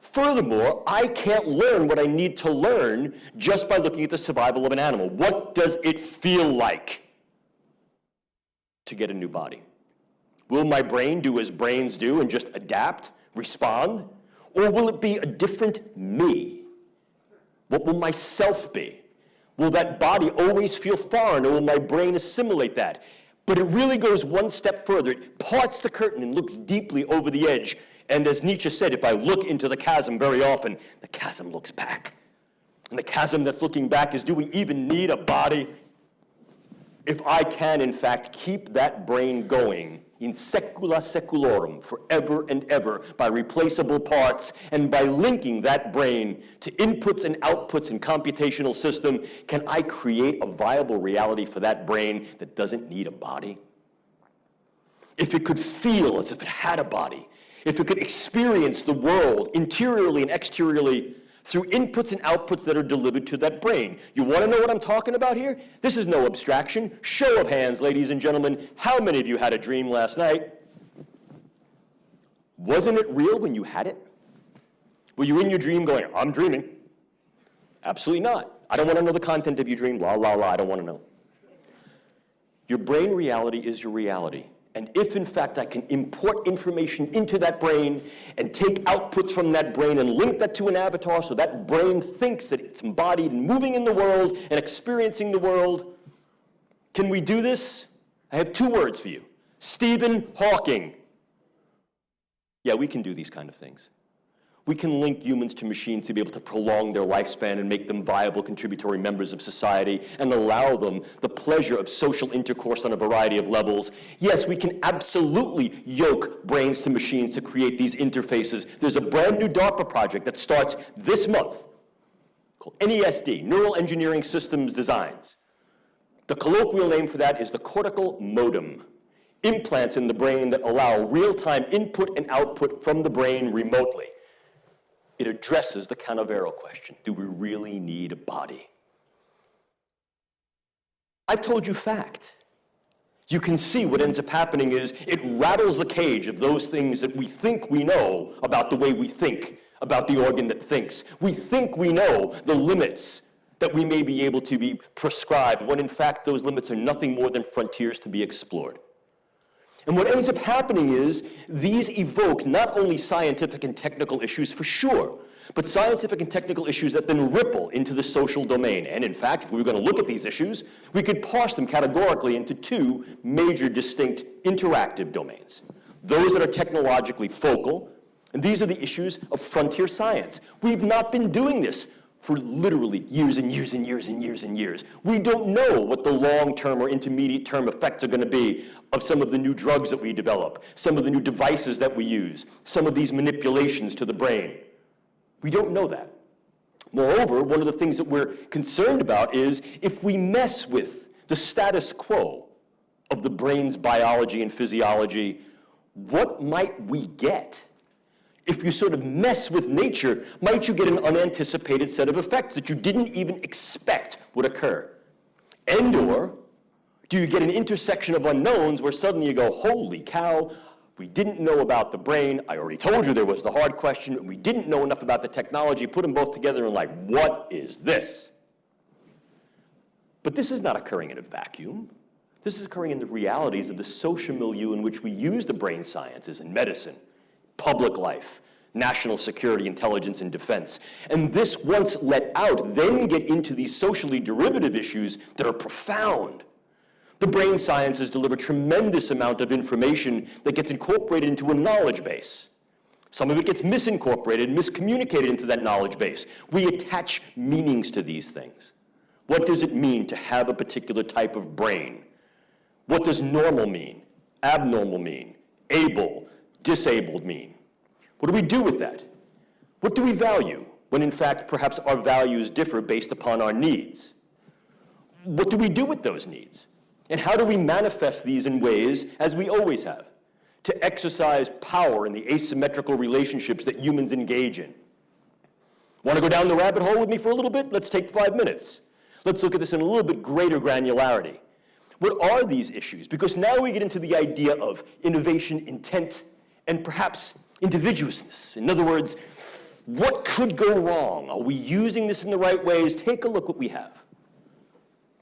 Furthermore, I can't learn what I need to learn just by looking at the survival of an animal. What does it feel like to get a new body? Will my brain do as brains do and just adapt, respond? Or will it be a different me? What will my self be? Will that body always feel foreign, or will my brain assimilate that? But it really goes one step further. It parts the curtain and looks deeply over the edge. And as Nietzsche said, if I look into the chasm very often, the chasm looks back. And the chasm that's looking back is, do we even need a body? If I can, in fact, keep that brain going in secula seculorum, forever and ever, by replaceable parts, and by linking that brain to inputs and outputs in computational system, can I create a viable reality for that brain that doesn't need a body? If it could feel as if it had a body, if it could experience the world interiorly and exteriorly through inputs and outputs that are delivered to that brain. You want to know what I'm talking about here? This is no abstraction. Show of hands, ladies and gentlemen. How many of you had a dream last night? Wasn't it real when you had it? Were you in your dream going, I'm dreaming? Absolutely not. I don't want to know the content of your dream. La, la, la, I don't want to know. Your brain reality is your reality. And if, in fact, I can import information into that brain and take outputs from that brain and link that to an avatar so that brain thinks that it's embodied and moving in the world and experiencing the world, can we do this? I have 2 words for you. Stephen Hawking. Yeah, we can do these kind of things. We can link humans to machines to be able to prolong their lifespan and make them viable contributory members of society and allow them the pleasure of social intercourse on a variety of levels. Yes, we can absolutely yoke brains to machines to create these interfaces. There's a brand new DARPA project that starts this month called NESD, Neural Engineering Systems Designs. The colloquial name for that is the cortical modem. Implants in the brain that allow real-time input and output from the brain remotely. It addresses the Canavero question. Do we really need a body? I've told you fact. You can see what ends up happening is it rattles the cage of those things that we think we know about the way we think, about the organ that thinks. We think we know the limits that we may be able to be prescribed, when in fact those limits are nothing more than frontiers to be explored. And what ends up happening is these evoke not only scientific and technical issues for sure, but scientific and technical issues that then ripple into the social domain. And in fact, if we were going to look at these issues, we could parse them categorically into 2 major distinct interactive domains. Those that are technologically focal, and these are the issues of frontier science. We've not been doing this for literally years and years and years and years and years. We don't know what the long-term or intermediate-term effects are going to be of some of the new drugs that we develop, some of the new devices that we use, some of these manipulations to the brain. We don't know that. Moreover, one of the things that we're concerned about is if we mess with the status quo of the brain's biology and physiology, what might we get? If you sort of mess with nature, might you get an unanticipated set of effects that you didn't even expect would occur? And/or do you get an intersection of unknowns where suddenly you go, holy cow, we didn't know about the brain. I already told you there was the hard question. And we didn't know enough about the technology. Put them both together and like, what is this? But this is not occurring in a vacuum. This is occurring in the realities of the social milieu in which we use the brain sciences in medicine, public life, national security, intelligence, and defense. And this, once let out, then get into these socially derivative issues that are profound. The brain sciences deliver tremendous amount of information that gets incorporated into a knowledge base. Some of it gets misincorporated, miscommunicated into that knowledge base. We attach meanings to these things. What does it mean to have a particular type of brain? What does normal mean? Abnormal mean? Able, disabled mean? What do we do with that? What do we value when in fact perhaps our values differ based upon our needs? What do we do with those needs? And how do we manifest these in ways, as we always have, to exercise power in the asymmetrical relationships that humans engage in? Want to go down the rabbit hole with me for a little bit? Let's take 5 minutes. Let's look at this in a little bit greater granularity. What are these issues? Because now we get into the idea of innovation, intent, and perhaps individuousness. In other words, what could go wrong? Are we using this in the right ways? Take a look what we have.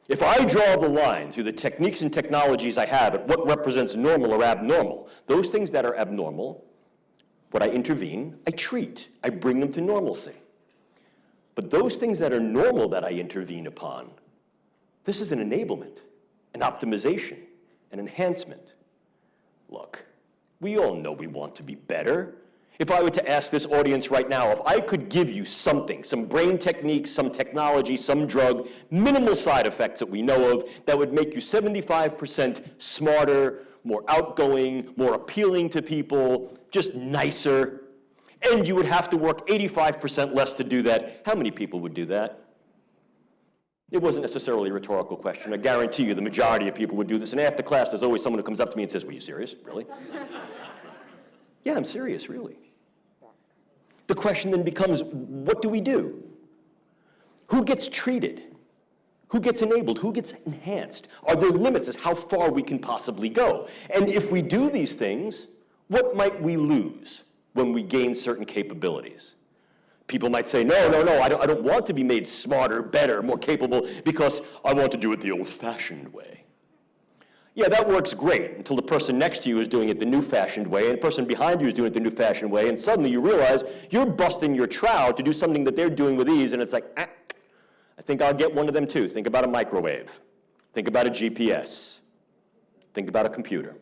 If I draw the line through the techniques and technologies I have at what represents normal or abnormal, those things that are abnormal, what I intervene, I treat. I bring them to normalcy. But those things that are normal that I intervene upon, this is an enablement, an optimization, an enhancement. Look, we all know we want to be better. If I were to ask this audience right now, if I could give you something, some brain techniques, some technology, some drug, minimal side effects that we know of, that would make you 75% smarter, more outgoing, more appealing to people, just nicer, and you would have to work 85% less to do that, how many people would do that? It wasn't necessarily a rhetorical question. I guarantee you the majority of people would do this. And after class, there's always someone who comes up to me and says, "Were you serious? Really?" Yeah, I'm serious, really. The question then becomes, what do we do? Who gets treated? Who gets enabled? Who gets enhanced? Are there limits as how far we can possibly go? And if we do these things, what might we lose when we gain certain capabilities? People might say, no, I don't want to be made smarter, better, more capable, because I want to do it the old-fashioned way. Yeah, that works great until the person next to you is doing it the new-fashioned way, and the person behind you is doing it the new-fashioned way, and suddenly you realize you're busting your trowel to do something that they're doing with ease, and it's like, I think I'll get one of them too. Think about a microwave. Think about a GPS. Think about a computer.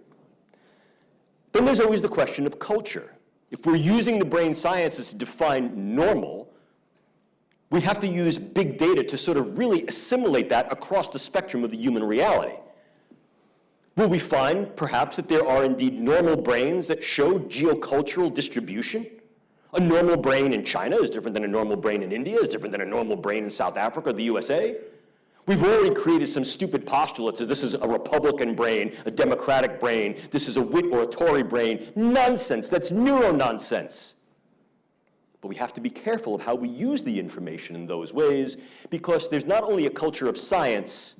Then there's always the question of culture. If we're using the brain sciences to define normal, we have to use big data to sort of really assimilate that across the spectrum of the human reality. Will we find, perhaps, that there are indeed normal brains that show geocultural distribution? A normal brain in China is different than a normal brain in India, is different than a normal brain in South Africa or the USA. We've already created some stupid postulates as this is a Republican brain, a Democratic brain, this is a Whit or a Tory brain. Nonsense, that's neuro-nonsense. But we have to be careful of how we use the information in those ways, because there's not only a culture of science,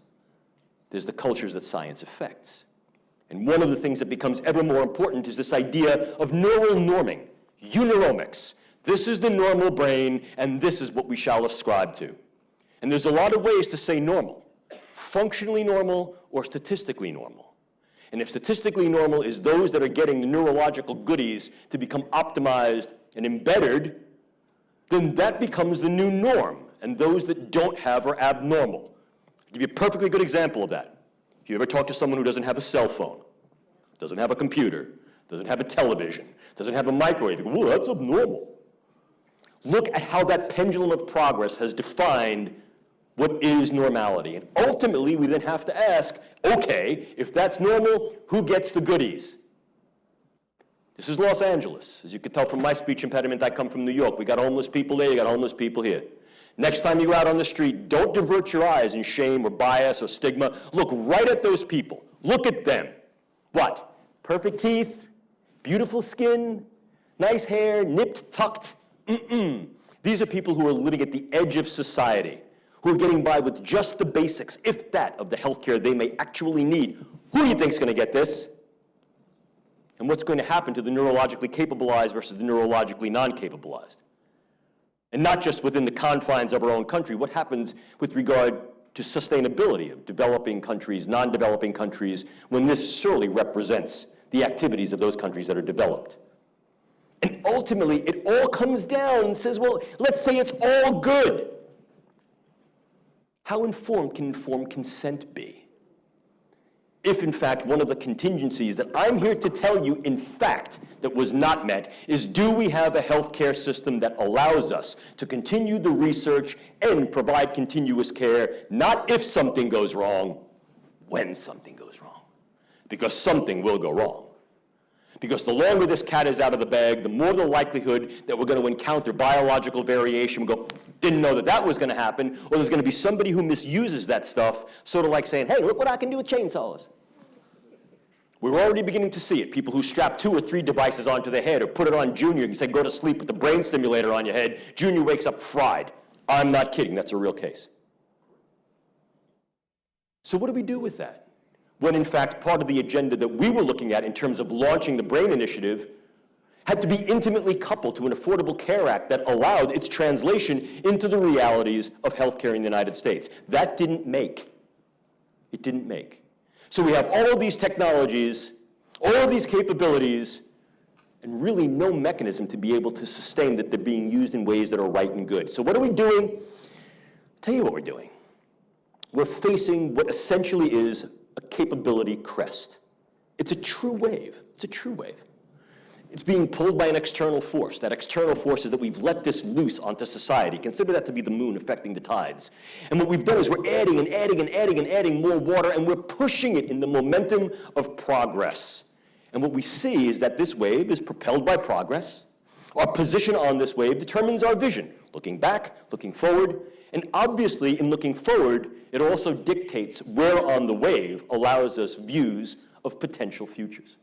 there's the cultures that science affects. And one of the things that becomes ever more important is this idea of neural norming, eunormics. This is the normal brain, and this is what we shall ascribe to. And there's a lot of ways to say normal, functionally normal or statistically normal. And if statistically normal is those that are getting the neurological goodies to become optimized and embedded, then that becomes the new norm, and those that don't have are abnormal. I'll give you a perfectly good example of that. If you ever talk to someone who doesn't have a cell phone, doesn't have a computer, doesn't have a television, doesn't have a microwave, you go, "Whoa, that's abnormal." Look at how that pendulum of progress has defined what is normality. And ultimately, we then have to ask, okay, if that's normal, who gets the goodies? This is Los Angeles. As you can tell from my speech impediment, I come from New York. We got homeless people there, you got homeless people here. Next time you go out on the street, don't divert your eyes in shame or bias or stigma. Look right at those people. Look at them. What? Perfect teeth, beautiful skin, nice hair, nipped, tucked. These are people who are living at the edge of society, who are getting by with just the basics, if that, of the healthcare they may actually need. Who do you think is going to get this? And what's going to happen to the neurologically capabilized versus the neurologically non-capabilized? And not just within the confines of our own country. What happens with regard to sustainability of developing countries, non-developing countries, when this surely represents the activities of those countries that are developed. And ultimately, it all comes down and says, well, let's say it's all good. How informed can informed consent be? If, in fact, one of the contingencies that I'm here to tell you, in fact, that was not met is, do we have a healthcare system that allows us to continue the research and provide continuous care, not if something goes wrong, when something goes wrong? Because something will go wrong. Because the longer this cat is out of the bag, the more the likelihood that we're going to encounter biological variation. We go, didn't know that that was going to happen, or there's going to be somebody who misuses that stuff, sort of like saying, hey, look what I can do with chainsaws. We're already beginning to see it. People who strap 2 or 3 devices onto their head or put it on Junior and say, go to sleep with the brain stimulator on your head. Junior wakes up fried. I'm not kidding. That's a real case. So what do we do with that? When, in fact, part of the agenda that we were looking at in terms of launching the BRAIN Initiative had to be intimately coupled to an Affordable Care Act that allowed its translation into the realities of healthcare in the United States. That didn't make. It didn't make. So we have all of these technologies, all of these capabilities, and really no mechanism to be able to sustain that they're being used in ways that are right and good. So what are we doing? I'll tell you what we're doing. We're facing what essentially is a capability crest. It's a true wave. It's a true wave. It's being pulled by an external force. That external force is that we've let this loose onto society. Consider that to be the moon affecting the tides. And what we've done is we're adding and adding and adding and adding more water, and we're pushing it in the momentum of progress. And what we see is that this wave is propelled by progress. Our position on this wave determines our vision, looking back, looking forward. And obviously, in looking forward, it also dictates where on the wave allows us views of potential futures.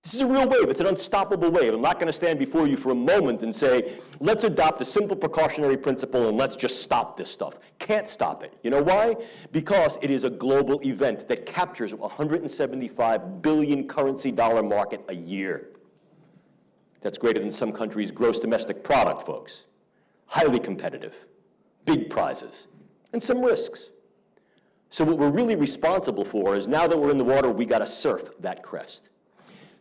This is a real wave. It's an unstoppable wave. I'm not going to stand before you for a moment and say, let's adopt a simple precautionary principle and let's just stop this stuff. Can't stop it. You know why? Because it is a global event that captures a $175 billion currency dollar market a year. That's greater than some countries' gross domestic product, folks. Highly competitive, big prizes, and some risks. So what we're really responsible for is, now that we're in the water, we got to surf that crest.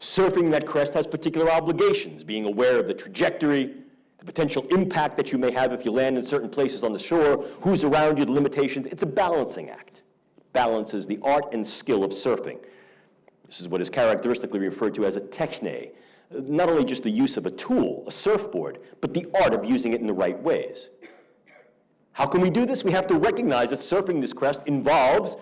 Surfing that crest has particular obligations, being aware of the trajectory, the potential impact that you may have if you land in certain places on the shore, who's around you, the limitations. It's a balancing act. It balances the art and skill of surfing. This is what is characteristically referred to as a techne, not only just the use of a tool, a surfboard, but the art of using it in the right ways. How can we do this? We have to recognize that surfing this crest involves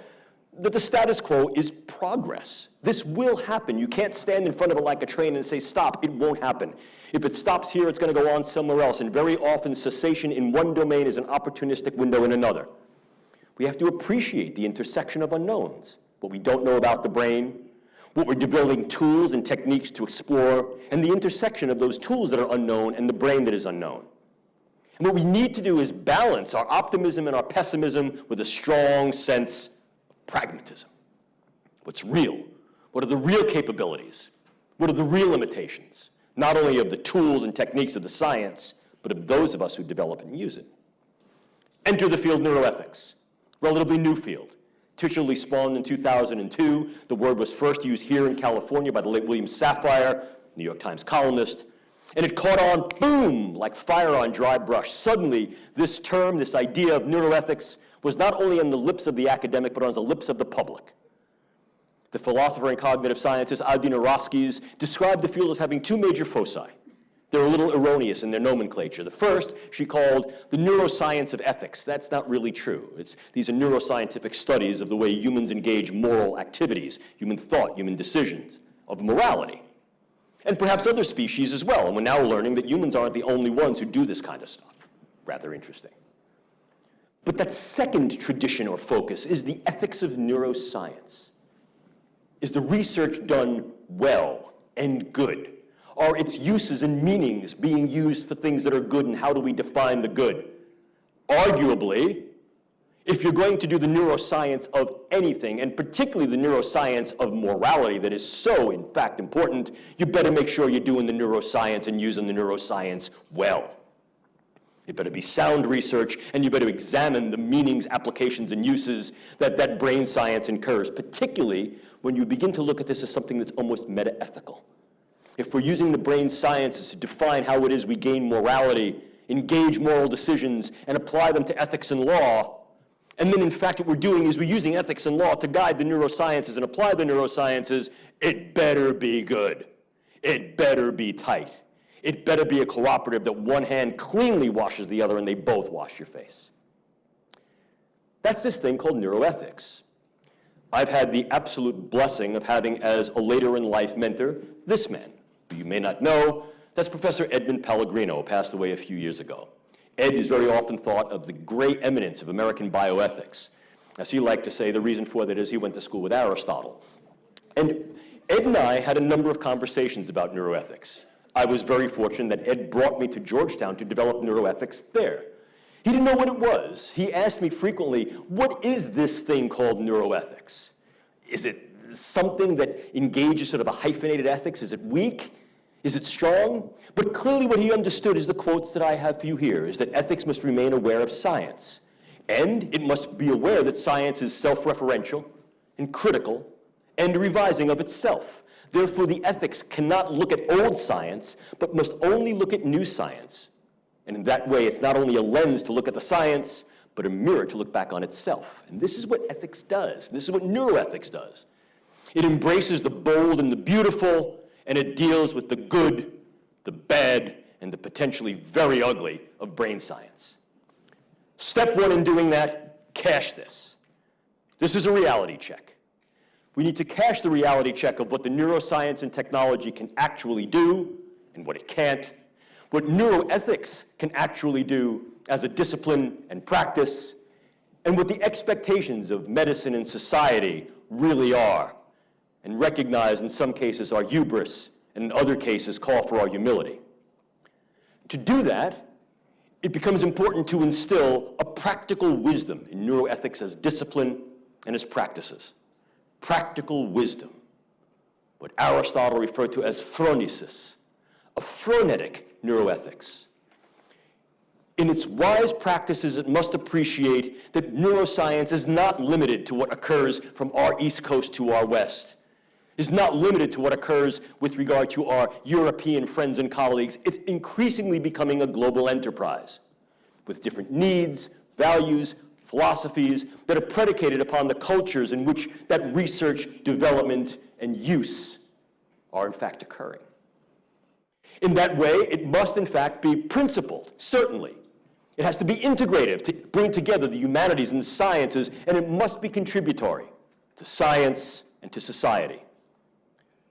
that the status quo is progress. This will happen. You can't stand in front of it like a train and say, stop. It won't happen. If it stops here, it's going to go on somewhere else. And very often, cessation in one domain is an opportunistic window in another. We have to appreciate the intersection of unknowns, what we don't know about the brain, what we're developing tools and techniques to explore, and the intersection of those tools that are unknown and the brain that is unknown. And what we need to do is balance our optimism and our pessimism with a strong sense of pragmatism. What's real? What are the real capabilities? What are the real limitations? Not only of the tools and techniques of the science, but of those of us who develop and use it. Enter the field neuroethics, relatively new field. Titularly spawned in 2002, the word was first used here in California by the late William Safire, New York Times columnist, and it caught on, boom, like fire on dry brush. Suddenly, this term, this idea of neuroethics, was not only on the lips of the academic, but on the lips of the public. The philosopher and cognitive scientist Aldina Roskies described the field as having 2 major foci. They're a little erroneous in their nomenclature. The first, she called the neuroscience of ethics. That's not really true. These are neuroscientific studies of the way humans engage moral activities, human thought, human decisions, of morality. And perhaps other species as well. And we're now learning that humans aren't the only ones who do this kind of stuff. Rather interesting. But that second tradition or focus is the ethics of neuroscience. Is the research done well and good? Are its uses and meanings being used for things that are good, and how do we define the good? Arguably, if you're going to do the neuroscience of anything, and particularly the neuroscience of morality that is so, in fact, important, you better make sure you're doing the neuroscience and using the neuroscience well. It better be sound research, and you better examine the meanings, applications, and uses that brain science incurs, particularly when you begin to look at this as something that's almost meta-ethical. If we're using the brain sciences to define how it is we gain morality, engage moral decisions, and apply them to ethics and law, and then in fact what we're doing is we're using ethics and law to guide the neurosciences and apply the neurosciences, it better be good. It better be tight. It better be a cooperative that one hand cleanly washes the other and they both wash your face. That's this thing called neuroethics. I've had the absolute blessing of having as a later in life mentor this man, who you may not know. That's Professor Edmund Pellegrino, passed away a few years ago. Ed is very often thought of the great eminence of American bioethics. As he liked to say, the reason for that is he went to school with Aristotle. And Ed and I had a number of conversations about neuroethics. I was very fortunate that Ed brought me to Georgetown to develop neuroethics there. He didn't know what it was. He asked me frequently, what is this thing called neuroethics? Is it something that engages sort of a hyphenated ethics? Is it weak? Is it strong? But clearly what he understood is the quotes that I have for you here, is that ethics must remain aware of science. And it must be aware that science is self-referential and critical and revising of itself. Therefore, the ethics cannot look at old science, but must only look at new science. And in that way, it's not only a lens to look at the science, but a mirror to look back on itself. And this is what ethics does. This is what neuroethics does. It embraces the bold and the beautiful, and it deals with the good, the bad, and the potentially very ugly of brain science. Step one in doing that, cache this. This is a reality check. We need to cache the reality check of what the neuroscience and technology can actually do and what it can't, what neuroethics can actually do as a discipline and practice, and what the expectations of medicine and society really are, and recognize in some cases our hubris, and in other cases call for our humility. To do that, it becomes important to instill a practical wisdom in neuroethics as discipline and as practices. Practical wisdom, what Aristotle referred to as phronesis, a phronetic neuroethics. In its wise practices, it must appreciate that neuroscience is not limited to what occurs from our East Coast to our West, is not limited to what occurs with regard to our European friends and colleagues. It's increasingly becoming a global enterprise with different needs, values, philosophies that are predicated upon the cultures in which that research, development, and use are in fact occurring. In that way, it must in fact be principled, certainly. It has to be integrative to bring together the humanities and the sciences, and it must be contributory to science and to society.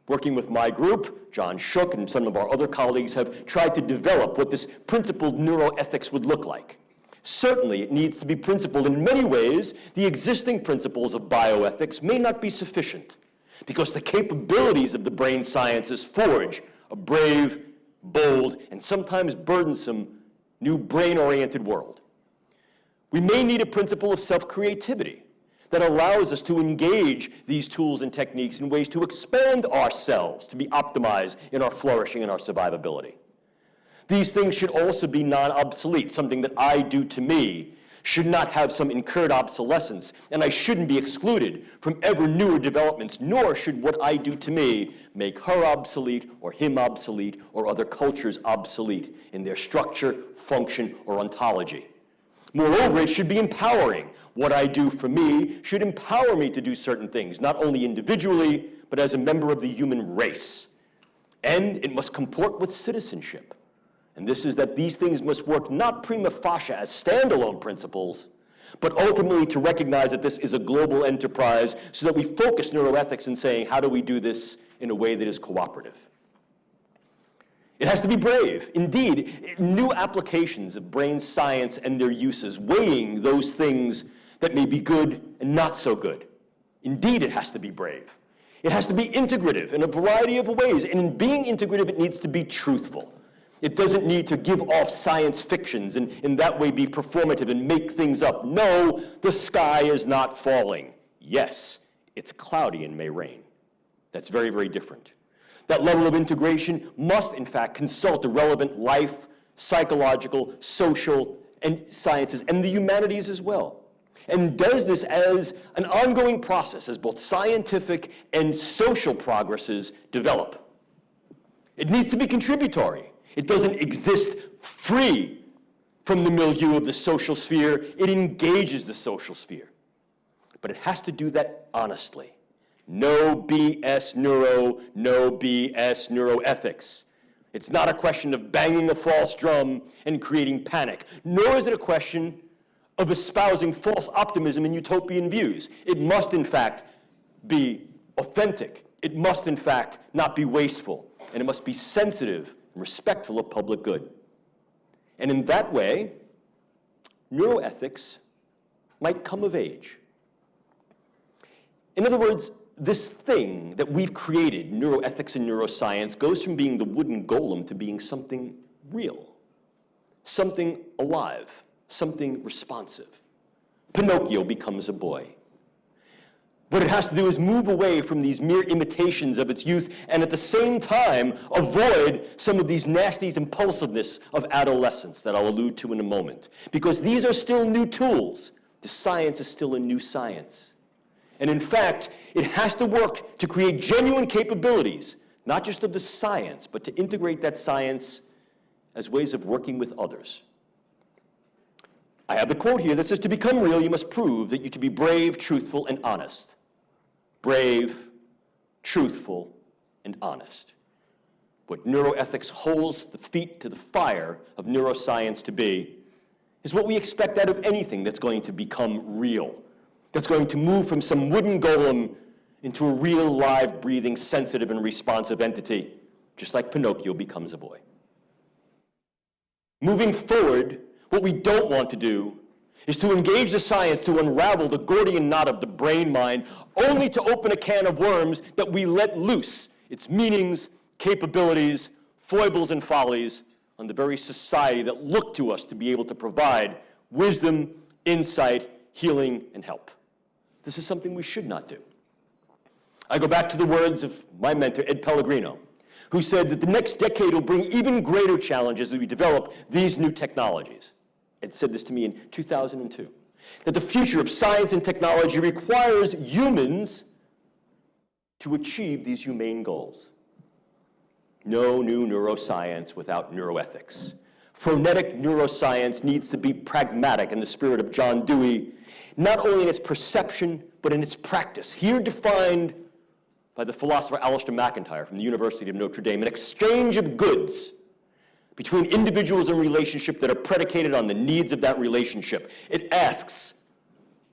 Working with my group, John Shook and some of our other colleagues have tried to develop what this principled neuroethics would look like. Certainly, it needs to be principled. In many ways, the existing principles of bioethics may not be sufficient because the capabilities of the brain sciences forge a brave, bold, and sometimes burdensome new brain-oriented world. We may need a principle of self-creativity that allows us to engage these tools and techniques in ways to expand ourselves, to be optimized in our flourishing and our survivability. These things should also be non-obsolete. Something that I do to me should not have some incurred obsolescence, and I shouldn't be excluded from ever newer developments, nor should what I do to me make her obsolete or him obsolete or other cultures obsolete in their structure, function, or ontology. Moreover, it should be empowering. What I do for me should empower me to do certain things, not only individually, but as a member of the human race. And it must comport with citizenship. And this is that these things must work not prima facie as standalone principles, but ultimately to recognize that this is a global enterprise so that we focus neuroethics in saying, how do we do this in a way that is cooperative? It has to be brave. Indeed, new applications of brain science and their uses, weighing those things that may be good and not so good. Indeed, it has to be brave. It has to be integrative in a variety of ways. And in being integrative, it needs to be truthful. It doesn't need to give off science fictions and in that way be performative and make things up. No, the sky is not falling. Yes, it's cloudy and may rain. That's very, very different. That level of integration must, in fact, consult the relevant life, psychological, social, and sciences, and the humanities as well. And does this as an ongoing process as both scientific and social progresses develop. It needs to be contributory. It doesn't exist free from the milieu of the social sphere. It engages the social sphere. But it has to do that honestly. No BS neuro, no BS neuroethics. It's not a question of banging a false drum and creating panic, nor is it a question of espousing false optimism and utopian views. It must, in fact, be authentic. It must, in fact, not be wasteful. And it must be sensitive and respectful of public good. And in that way, neuroethics might come of age. In other words, this thing that we've created, neuroethics and neuroscience, goes from being the wooden golem to being something real, something alive, something responsive. Pinocchio becomes a boy. What it has to do is move away from these mere imitations of its youth and at the same time avoid some of these nasty impulsiveness of adolescence that I'll allude to in a moment. Because these are still new tools. The science is still a new science. And in fact, it has to work to create genuine capabilities, not just of the science, but to integrate that science as ways of working with others. I have the quote here that says, to become real, you must prove that you to be brave, truthful, and honest. Brave, truthful, and honest. What neuroethics holds the feet to the fire of neuroscience to be is what we expect out of anything that's going to become real, that's going to move from some wooden golem into a real, live, breathing, sensitive, and responsive entity, just like Pinocchio becomes a boy. Moving forward, what we don't want to do is to engage the science to unravel the Gordian knot of the brain-mind, only to open a can of worms that we let loose its meanings, capabilities, foibles, and follies on the very society that looked to us to be able to provide wisdom, insight, healing, and help. This is something we should not do. I go back to the words of my mentor, Ed Pellegrino, who said that the next decade will bring even greater challenges as we develop these new technologies. Ed said this to me in 2002, that the future of science and technology requires humans to achieve these humane goals. No new neuroscience without neuroethics. Phonetic neuroscience needs to be pragmatic in the spirit of John Dewey, not only in its perception, but in its practice. Here defined by the philosopher Alistair McIntyre from the University of Notre Dame, an exchange of goods between individuals in relationship that are predicated on the needs of that relationship. It asks,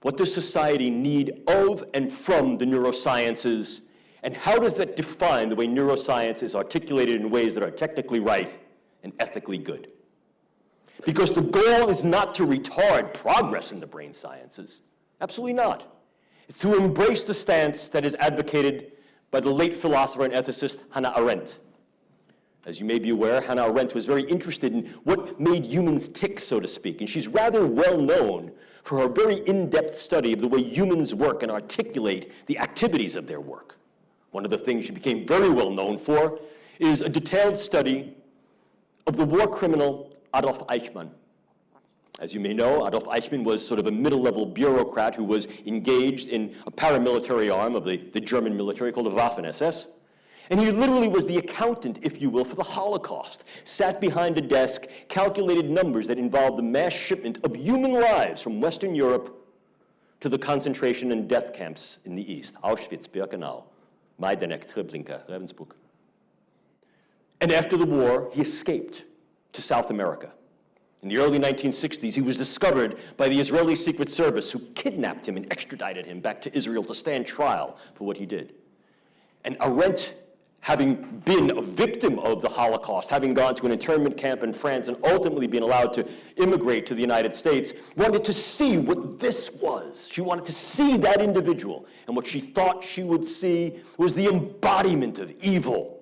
what does society need of and from the neurosciences, and how does that define the way neuroscience is articulated in ways that are technically right and ethically good? Because the goal is not to retard progress in the brain sciences. Absolutely not. It's to embrace the stance that is advocated by the late philosopher and ethicist Hannah Arendt. As you may be aware, Hannah Arendt was very interested in what made humans tick, so to speak, and she's rather well known for her very in-depth study of the way humans work and articulate the activities of their work. One of the things she became very well known for is a detailed study of the war criminal Adolf Eichmann. As you may know, Adolf Eichmann was sort of a middle-level bureaucrat who was engaged in a paramilitary arm of the German military called the Waffen-SS. And he literally was the accountant, if you will, for the Holocaust. Sat behind a desk, calculated numbers that involved the mass shipment of human lives from Western Europe to the concentration and death camps in the East. Auschwitz, Birkenau, Majdanek, Treblinka, Ravensbrück. And after the war, he escaped to South America. In the early 1960s, he was discovered by the Israeli Secret Service, who kidnapped him and extradited him back to Israel to stand trial for what he did. And Arendt, having been a victim of the Holocaust, having gone to an internment camp in France and ultimately being allowed to immigrate to the United States, wanted to see what this was. She wanted to see that individual. And what she thought she would see was the embodiment of evil.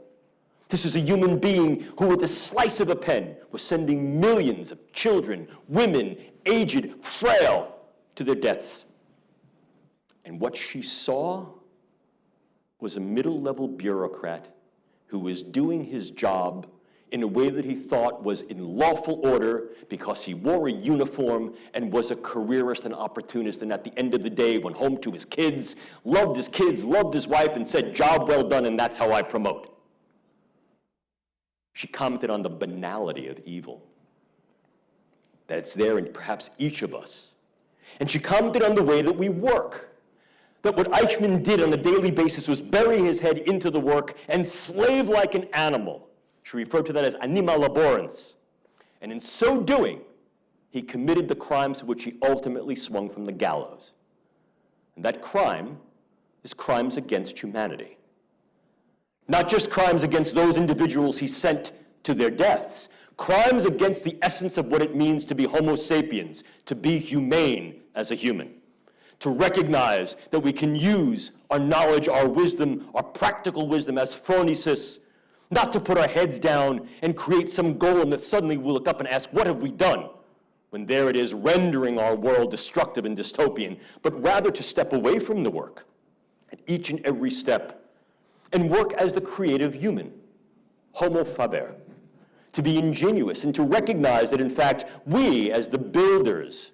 This is a human being who, with a slice of a pen, was sending millions of children, women, aged, frail, to their deaths. And what she saw was a middle-level bureaucrat who was doing his job in a way that he thought was in lawful order because he wore a uniform and was a careerist and opportunist, and at the end of the day went home to his kids, loved his wife, and said, "Job well done, and that's how I promote." She commented on the banality of evil, that it's there in perhaps each of us. And she commented on the way that we work, that what Eichmann did on a daily basis was bury his head into the work and slave like an animal. She referred to that as anima laborans. And in so doing, he committed the crimes for which he ultimately swung from the gallows. And that crime is crimes against humanity. Not just crimes against those individuals he sent to their deaths, crimes against the essence of what it means to be Homo sapiens, to be humane as a human, to recognize that we can use our knowledge, our wisdom, our practical wisdom as phronesis, not to put our heads down and create some golem that suddenly we'll look up and ask, what have we done? When there it is, rendering our world destructive and dystopian, but rather to step away from the work at each and every step and work as the creative human, homo faber, to be ingenuous and to recognize that, in fact, we, as the builders,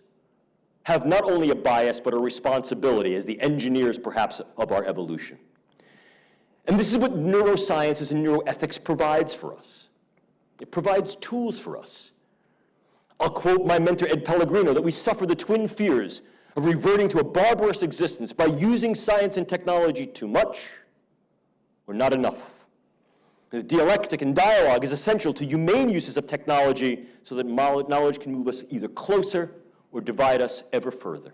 have not only a bias but a responsibility as the engineers, perhaps, of our evolution. And this is what neurosciences and neuroethics provides for us. It provides tools for us. I'll quote my mentor, Ed Pellegrino, that we suffer the twin fears of reverting to a barbarous existence by using science and technology too much or not enough. The dialectic and dialogue is essential to humane uses of technology so that knowledge can move us either closer or divide us ever further.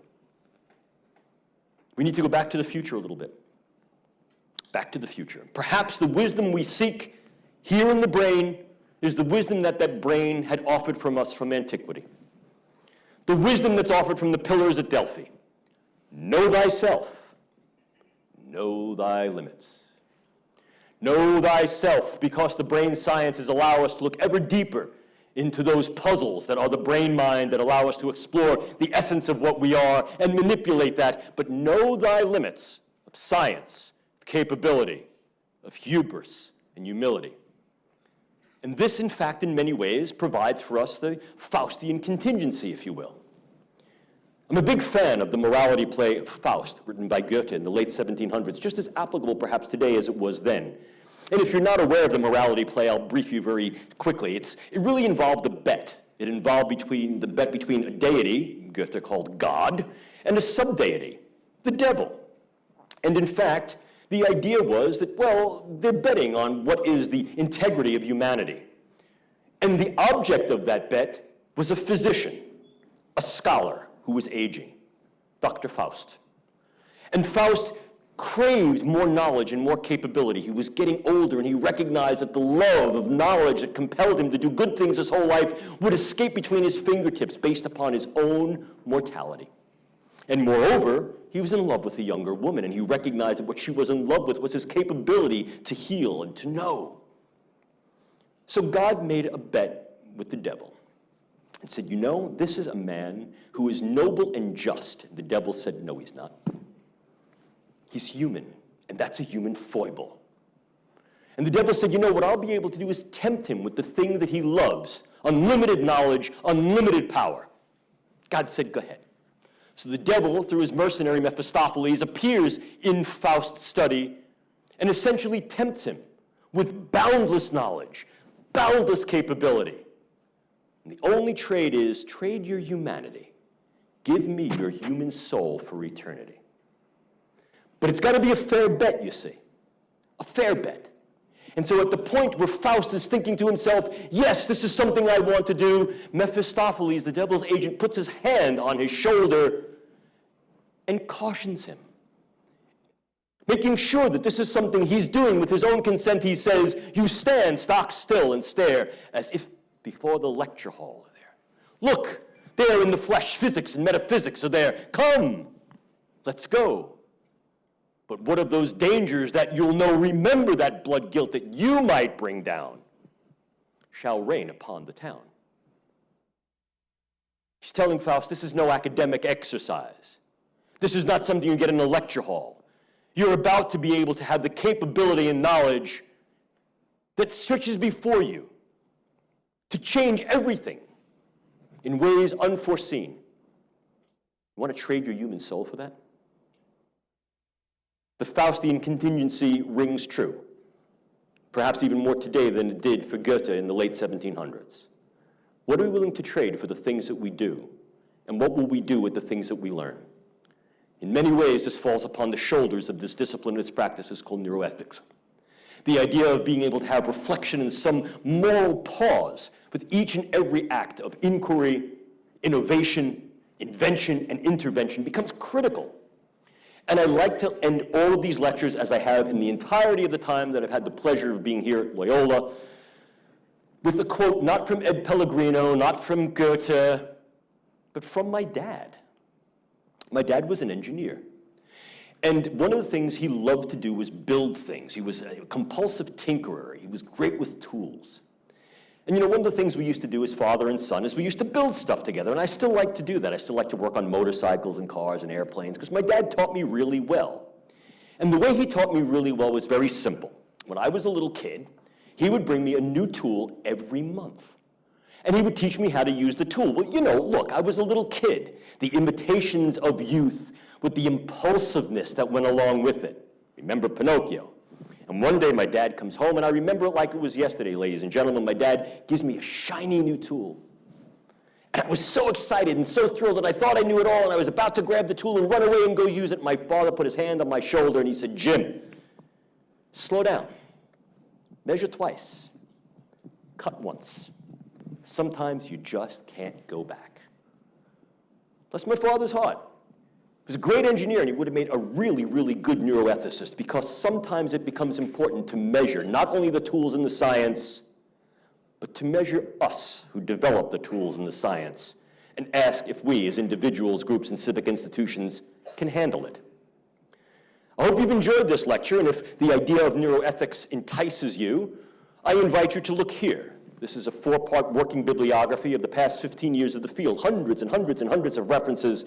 We need to go back to the future a little bit. Back to the future. Perhaps the wisdom we seek here in the brain is the wisdom that that brain had offered from us from antiquity. The wisdom that's offered from the pillars at Delphi. Know thyself. Know thy limits. Know thyself, because the brain sciences allow us to look ever deeper into those puzzles that are the brain mind that allow us to explore the essence of what we are and manipulate that. But know thy limits of science, of capability, of hubris and humility. And this, in fact, in many ways, provides for us the Faustian contingency, if you will. I'm a big fan of the morality play of Faust, written by Goethe in the late 1700s, just as applicable perhaps today as it was then. And if you're not aware of the morality play, I'll brief you very quickly. It really involved a bet. It involved the bet between a deity, Goethe called God, and a subdeity, the devil. And in fact, the idea was that, well, they're betting on what is the integrity of humanity. And the object of that bet was a physician, a scholar who was aging, Dr. Faust. And Faust craved more knowledge and more capability. He was getting older, and he recognized that the love of knowledge that compelled him to do good things his whole life would escape between his fingertips based upon his own mortality. And moreover, he was in love with a younger woman, and he recognized that what she was in love with was his capability to heal and to know. So God made a bet with the devil and said, you know, this is a man who is noble and just. The devil said, no, he's not. He's human, and that's a human foible. And the devil said, you know, what I'll be able to do is tempt him with the thing that he loves, unlimited knowledge, unlimited power. God said, go ahead. So the devil, through his mercenary Mephistopheles, appears in Faust's study and essentially tempts him with boundless knowledge, boundless capability. And the only trade is, trade your humanity. Give me your human soul for eternity. But it's got to be a fair bet, you see. A fair bet. And so at the point where Faust is thinking to himself, yes, this is something I want to do, Mephistopheles, the devil's agent, puts his hand on his shoulder and cautions him. Making sure that this is something he's doing with his own consent, he says, you stand stock still and stare as if before the lecture hall there. Look, there in the flesh, physics and metaphysics are there. Come, let's go. But what of those dangers that you'll know, remember that blood guilt that you might bring down shall reign upon the town. He's telling Faust, this is no academic exercise. This is not something you get in a lecture hall. You're about to be able to have the capability and knowledge that stretches before you to change everything in ways unforeseen. You want to trade your human soul for that? The Faustian contingency rings true, perhaps even more today than it did for Goethe in the late 1700s. What are we willing to trade for the things that we do? And what will we do with the things that we learn? In many ways, this falls upon the shoulders of this discipline and its practices called neuroethics. The idea of being able to have reflection and some moral pause with each and every act of inquiry, innovation, invention, and intervention becomes critical. And I like to end all of these lectures, as I have in the entirety of the time that I've had the pleasure of being here at Loyola, with a quote not from Ed Pellegrino, not from Goethe, but from my dad. My dad was an engineer. And one of the things he loved to do was build things. He was a compulsive tinkerer. He was great with tools. And one of the things we used to do as father and son is we used to build stuff together, and I still like to do that. I still like to work on motorcycles and cars and airplanes, because my dad taught me really well. And the way he taught me really well was very simple. When I was a little kid, he would bring me a new tool every month. And he would teach me how to use the tool. Well, look, I was a little kid. The imitations of youth with the impulsiveness that went along with it. Remember Pinocchio? And one day my dad comes home, and I remember it like it was yesterday, ladies and gentlemen. My dad gives me a shiny new tool. And I was so excited and so thrilled that I thought I knew it all, and I was about to grab the tool and run away and go use it. My father put his hand on my shoulder and he said, "Jim, slow down. Measure twice. Cut once. Sometimes you just can't go back." Bless my father's heart. He was a great engineer, and he would have made a really, really good neuroethicist, because sometimes it becomes important to measure not only the tools in the science, but to measure us who develop the tools in the science and ask if we, as individuals, groups, and civic institutions, can handle it. I hope you've enjoyed this lecture, and if the idea of neuroethics entices you, I invite you to look here. This is a 4-part working bibliography of the past 15 years of the field, hundreds and hundreds and hundreds of references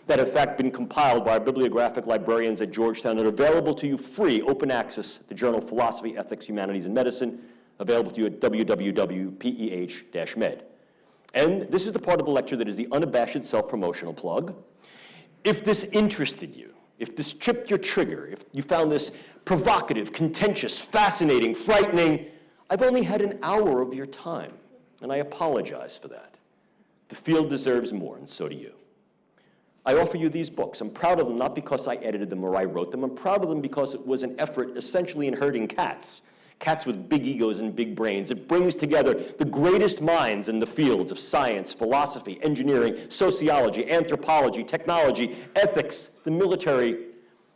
that have in fact been compiled by our bibliographic librarians at Georgetown and are available to you free, open access, the journal Philosophy, Ethics, Humanities, and Medicine, available to you at www.peh-med. And this is the part of the lecture that is the unabashed self-promotional plug. If this interested you, if this tripped your trigger, if you found this provocative, contentious, fascinating, frightening, I've only had an hour of your time, and I apologize for that. The field deserves more, and so do you. I offer you these books. I'm proud of them not because I edited them or I wrote them. I'm proud of them because it was an effort essentially in herding cats. Cats with big egos and big brains. It brings together the greatest minds in the fields of science, philosophy, engineering, sociology, anthropology, technology, ethics, the military,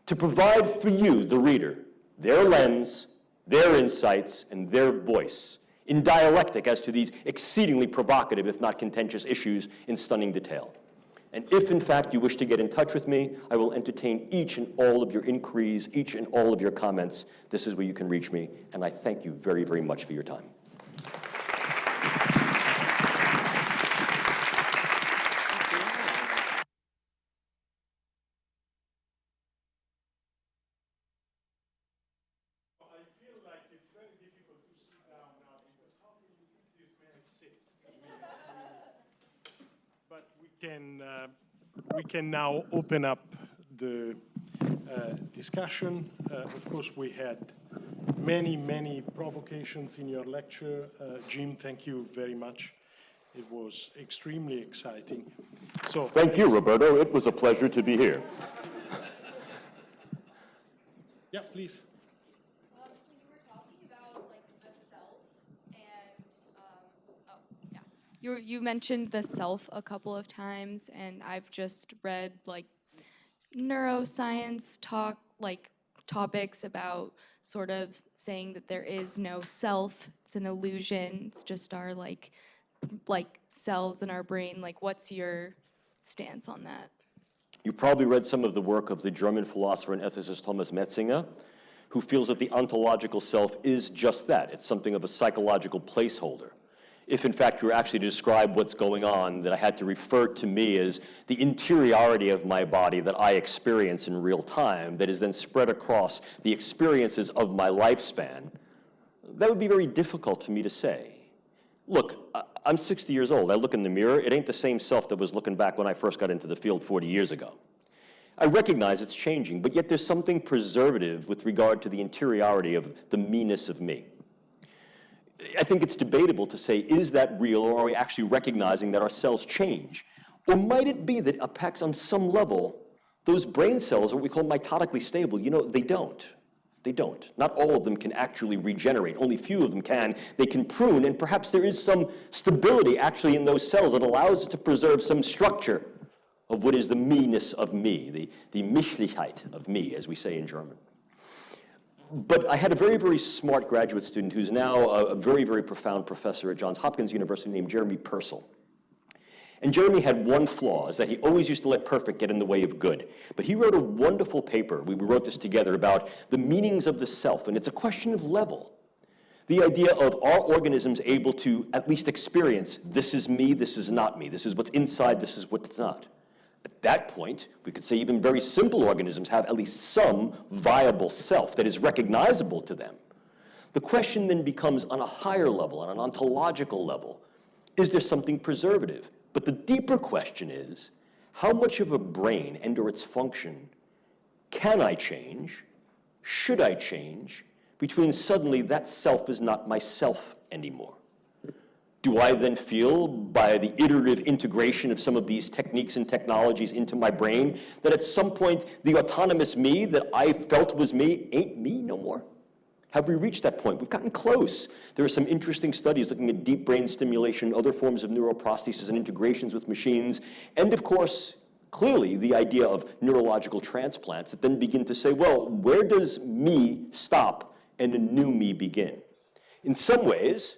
to provide for you, the reader, their lens, their insights, and their voice in dialectic as to these exceedingly provocative, if not contentious, issues in stunning detail. And if, in fact, you wish to get in touch with me, I will entertain each and all of your inquiries, each and all of your comments. This is where you can reach me, and I thank you very, very much for your time. I feel like it's very difficult to sit down now, because how can you keep this man sit? But we can now open up the discussion. Of course, we had many, many provocations in your lecture. Jim, thank you very much. It was extremely exciting. So, Thank you, Roberto. It was a pleasure to be here. yeah, please. So you were talking about the self, and you mentioned the self a couple of times, and I've just read neuroscience topics about sort of saying that there is no self. It's an illusion. It's just our cells in our brain. What's your stance on that? You probably read some of the work of the German philosopher and ethicist Thomas Metzinger, who feels that the ontological self is just that. It's something of a psychological placeholder. If, in fact, you were actually to describe what's going on, that I had to refer to me as the interiority of my body that I experience in real time, that is then spread across the experiences of my lifespan, that would be very difficult for me to say. Look, I'm 60 years old. I look in the mirror. It ain't the same self that was looking back when I first got into the field 40 years ago. I recognize it's changing, but yet there's something preservative with regard to the interiority of the me-ness of me. I think it's debatable to say, is that real, or are we actually recognizing that our cells change? Or might it be that perhaps on some level, those brain cells, what we call mitotically stable, they don't. They don't. Not all of them can actually regenerate. Only few of them can. They can prune, and perhaps there is some stability actually in those cells that allows it to preserve some structure of what is the me-ness of me, the Menschlichkeit of me, as we say in German. But I had a very, very smart graduate student who's now a very, very profound professor at Johns Hopkins University named Jeremy Purcell. And Jeremy had one flaw, is that he always used to let perfect get in the way of good. But he wrote a wonderful paper, we wrote this together, about the meanings of the self, and it's a question of level. The idea of, are organisms able to at least experience, this is me, this is not me, this is what's inside, this is what's not. At that point, we could say even very simple organisms have at least some viable self that is recognizable to them. The question then becomes, on a higher level, on an ontological level, is there something preservative? But the deeper question is, how much of a brain and or its function can I change, should I change, between suddenly that self is not myself anymore? Do I then feel, by the iterative integration of some of these techniques and technologies into my brain, that at some point the autonomous me that I felt was me ain't me no more? Have we reached that point? We've gotten close. There are some interesting studies looking at deep brain stimulation, other forms of neuroprosthesis and integrations with machines, and of course, clearly the idea of neurological transplants that then begin to say, well, where does me stop and a new me begin? In some ways,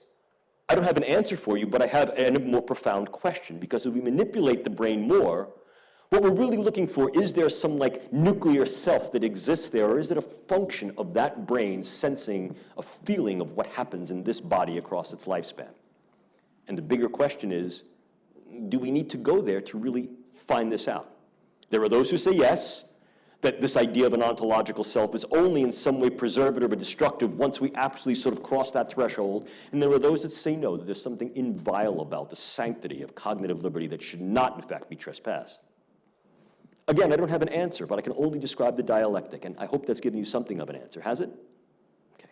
I don't have an answer for you, but I have a more profound question, because if we manipulate the brain more, what we're really looking for, is there some nuclear self that exists there, or is it a function of that brain sensing a feeling of what happens in this body across its lifespan? And the bigger question is, do we need to go there to really find this out? There are those who say yes, that this idea of an ontological self is only in some way preservative or destructive once we actually sort of cross that threshold. And there are those that say no, that there's something inviolable about the sanctity of cognitive liberty that should not, in fact, be trespassed. Again, I don't have an answer, but I can only describe the dialectic, and I hope that's given you something of an answer. Has it? Okay.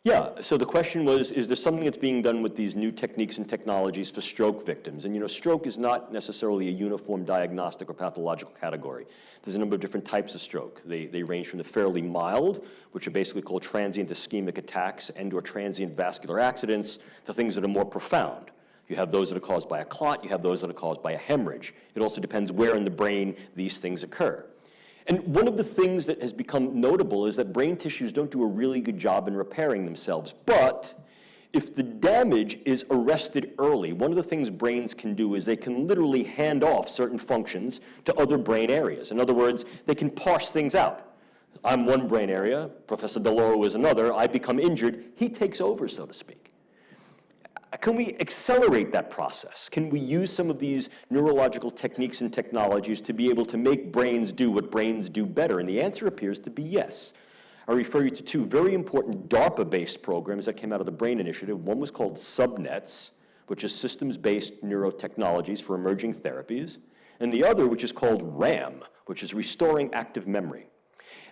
Yeah, so the question was, is there something that's being done with these new techniques and technologies for stroke victims? And stroke is not necessarily a uniform diagnostic or pathological category. There's a number of different types of stroke. They range from the fairly mild, which are basically called transient ischemic attacks and or transient vascular accidents, to things that are more profound. You have those that are caused by a clot, you have those that are caused by a hemorrhage. It also depends where in the brain these things occur. And one of the things that has become notable is that brain tissues don't do a really good job in repairing themselves. But if the damage is arrested early, one of the things brains can do is they can literally hand off certain functions to other brain areas. In other words, they can parse things out. I'm one brain area, Professor Deloro is another, I become injured, he takes over, so to speak. Can we accelerate that process? Can we use some of these neurological techniques and technologies to be able to make brains do what brains do better? And the answer appears to be yes. I refer you to two very important DARPA-based programs that came out of the Brain Initiative. One was called SubNets, which is systems-based neurotechnologies for emerging therapies, and the other, which is called RAM, which is restoring active memory.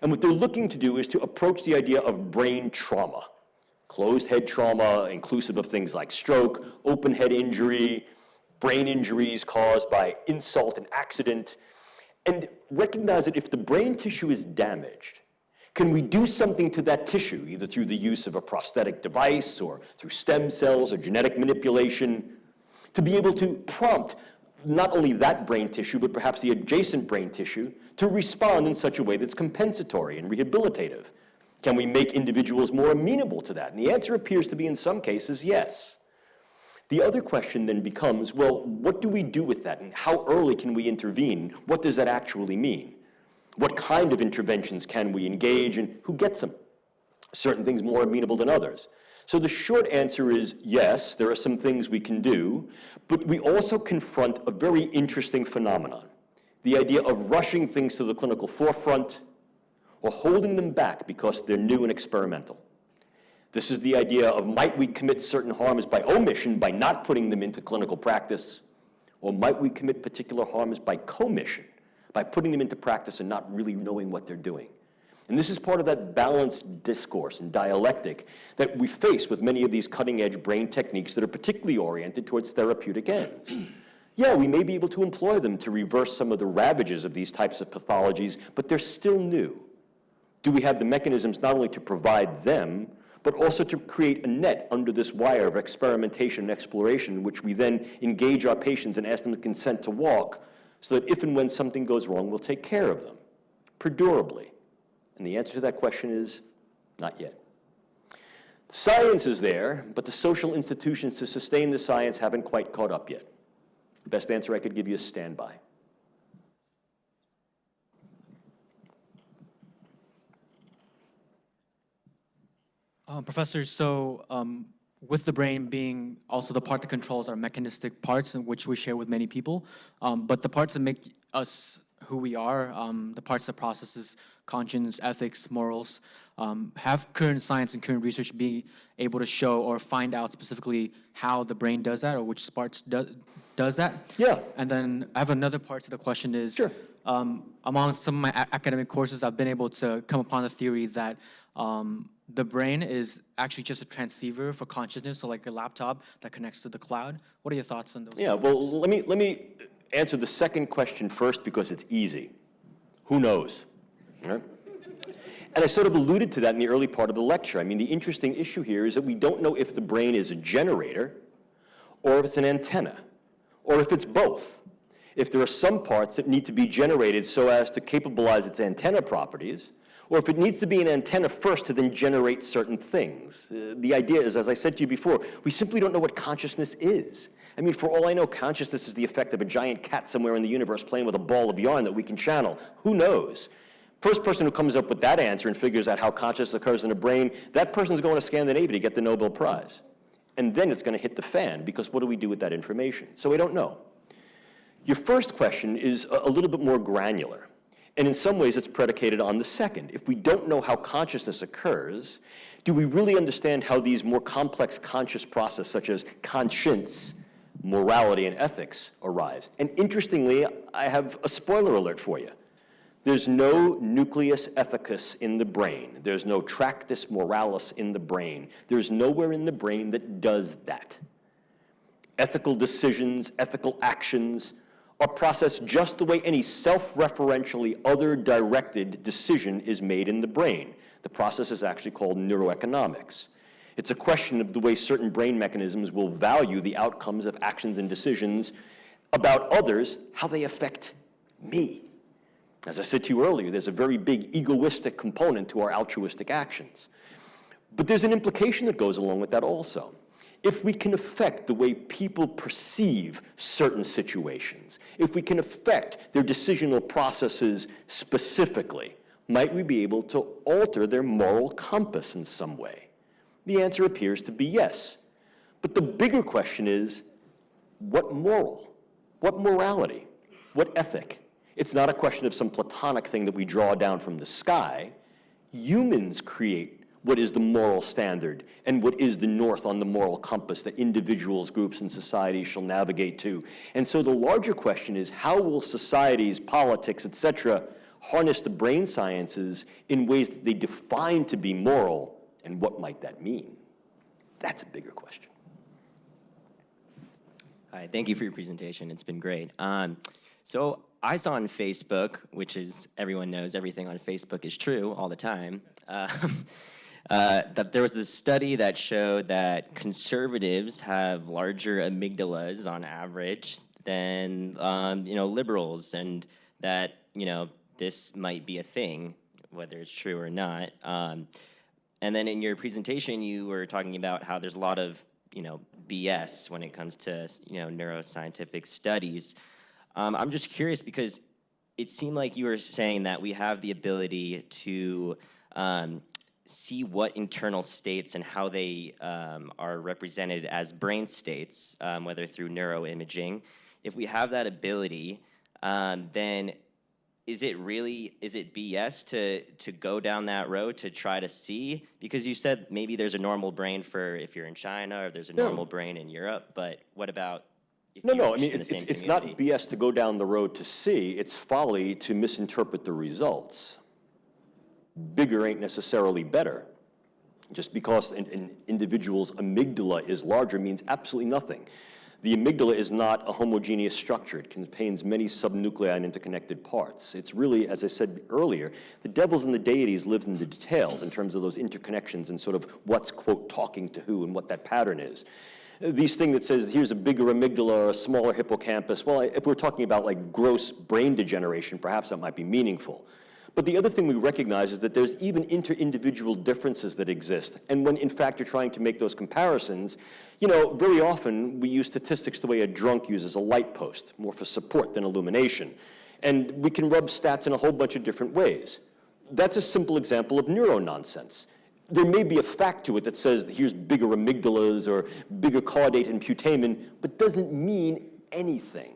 And what they're looking to do is to approach the idea of brain trauma. Closed head trauma, inclusive of things like stroke, open head injury, brain injuries caused by insult and accident, and recognize that if the brain tissue is damaged, can we do something to that tissue, either through the use of a prosthetic device or through stem cells or genetic manipulation, to be able to prompt not only that brain tissue, but perhaps the adjacent brain tissue to respond in such a way that's compensatory and rehabilitative? Can we make individuals more amenable to that? And the answer appears to be, in some cases, yes. The other question then becomes, well, what do we do with that? And how early can we intervene? What does that actually mean? What kind of interventions can we engage, and who gets them? Certain things more amenable than others. So the short answer is yes, there are some things we can do, but we also confront a very interesting phenomenon. The idea of rushing things to the clinical forefront or holding them back because they're new and experimental. This is the idea of might we commit certain harms by omission, by not putting them into clinical practice, or might we commit particular harms by commission, by putting them into practice and not really knowing what they're doing. And this is part of that balanced discourse and dialectic that we face with many of these cutting-edge brain techniques that are particularly oriented towards therapeutic ends. Yeah, we may be able to employ them to reverse some of the ravages of these types of pathologies, but they're still new. Do we have the mechanisms not only to provide them, but also to create a net under this wire of experimentation and exploration in which we then engage our patients and ask them to consent to walk so that if and when something goes wrong, we'll take care of them, perdurably? And the answer to that question is not yet. The science is there, but the social institutions to sustain the science haven't quite caught up yet. The best answer I could give you is standby. Professor, so with the brain being also the part that controls our mechanistic parts, in which we share with many people, but the parts that make us who we are, the parts that processes conscience, ethics, morals, have current science and current research be able to show or find out specifically how the brain does that or which parts does that? Yeah. And then I have another part to the question is, Sure. Among some of my academic courses, I've been able to come upon the theory that the brain is actually just a transceiver for consciousness, so like a laptop that connects to the cloud. What are your thoughts on those? Yeah, well, let me answer the second question first because it's easy. Who knows? Right? And I sort of alluded to that in the early part of the lecture. I mean, the interesting issue here is that we don't know if the brain is a generator or if it's an antenna, or if it's both. If there are some parts that need to be generated so as to capabilize its antenna properties, or if it needs to be an antenna first to then generate certain things. The idea is, as I said to you before, we simply don't know what consciousness is. I mean, for all I know, consciousness is the effect of a giant cat somewhere in the universe playing with a ball of yarn that we can channel. Who knows? First person who comes up with that answer and figures out how consciousness occurs in the brain, that person's going to Scandinavia to get the Nobel Prize. And then it's going to hit the fan, because what do we do with that information? So we don't know. Your first question is a little bit more granular. And in some ways, it's predicated on the second. If we don't know how consciousness occurs, do we really understand how these more complex conscious processes, such as conscience, morality, and ethics, arise? And interestingly, I have a spoiler alert for you. There's no nucleus ethicus in the brain. There's no tractus moralis in the brain. There's nowhere in the brain that does that. Ethical decisions, ethical actions, are processed just the way any self-referentially other-directed decision is made in the brain. The process is actually called neuroeconomics. It's a question of the way certain brain mechanisms will value the outcomes of actions and decisions about others, how they affect me. As I said to you earlier, there's a very big egoistic component to our altruistic actions. But there's an implication that goes along with that also. If we can affect the way people perceive certain situations, if we can affect their decisional processes specifically, might we be able to alter their moral compass in some way? The answer appears to be yes. But the bigger question is, what moral? What morality? What ethic? It's not a question of some platonic thing that we draw down from the sky. Humans create what is the moral standard and what is the north on the moral compass that individuals, groups, and societies shall navigate to. And so the larger question is, how will societies, politics, etc., harness the brain sciences in ways that they define to be moral, and what might that mean? That's a bigger question. Hi, thank you for your presentation. It's been great. So I saw on Facebook, which is, everyone knows everything on Facebook is true all the time, that there was this study that showed that conservatives have larger amygdalas on average than liberals, and that this might be a thing, whether it's true or not. And then in your presentation, you were talking about how there's a lot of BS when it comes to neuroscientific studies. I'm just curious because it seemed like you were saying that we have the ability to see what internal states and how they are represented as brain states, whether through neuroimaging. If we have that ability, then is it BS to go down that road to try to see? Because you said maybe there's a normal brain for if you're in China, or there's a normal brain in Europe, but what about if No, you're no, I just mean, in the same it's not community? BS to go down the road to see, it's folly to misinterpret the results. Bigger ain't necessarily better. Just because an individual's amygdala is larger means absolutely nothing. The amygdala is not a homogeneous structure. It contains many subnuclei and interconnected parts. It's really, as I said earlier, the devils and the deities live in the details in terms of those interconnections and sort of what's, quote, talking to who and what that pattern is. These thing that says, here's a bigger amygdala or a smaller hippocampus, well, if we're talking about like gross brain degeneration, perhaps that might be meaningful. But the other thing we recognize is that there's even inter-individual differences that exist. And when, in fact, you're trying to make those comparisons, you know, very often we use statistics the way a drunk uses a light post, more for support than illumination. And we can rub stats in a whole bunch of different ways. That's a simple example of neuro-nonsense. There may be a fact to it that says here's bigger amygdalas or bigger caudate and putamen, but doesn't mean anything.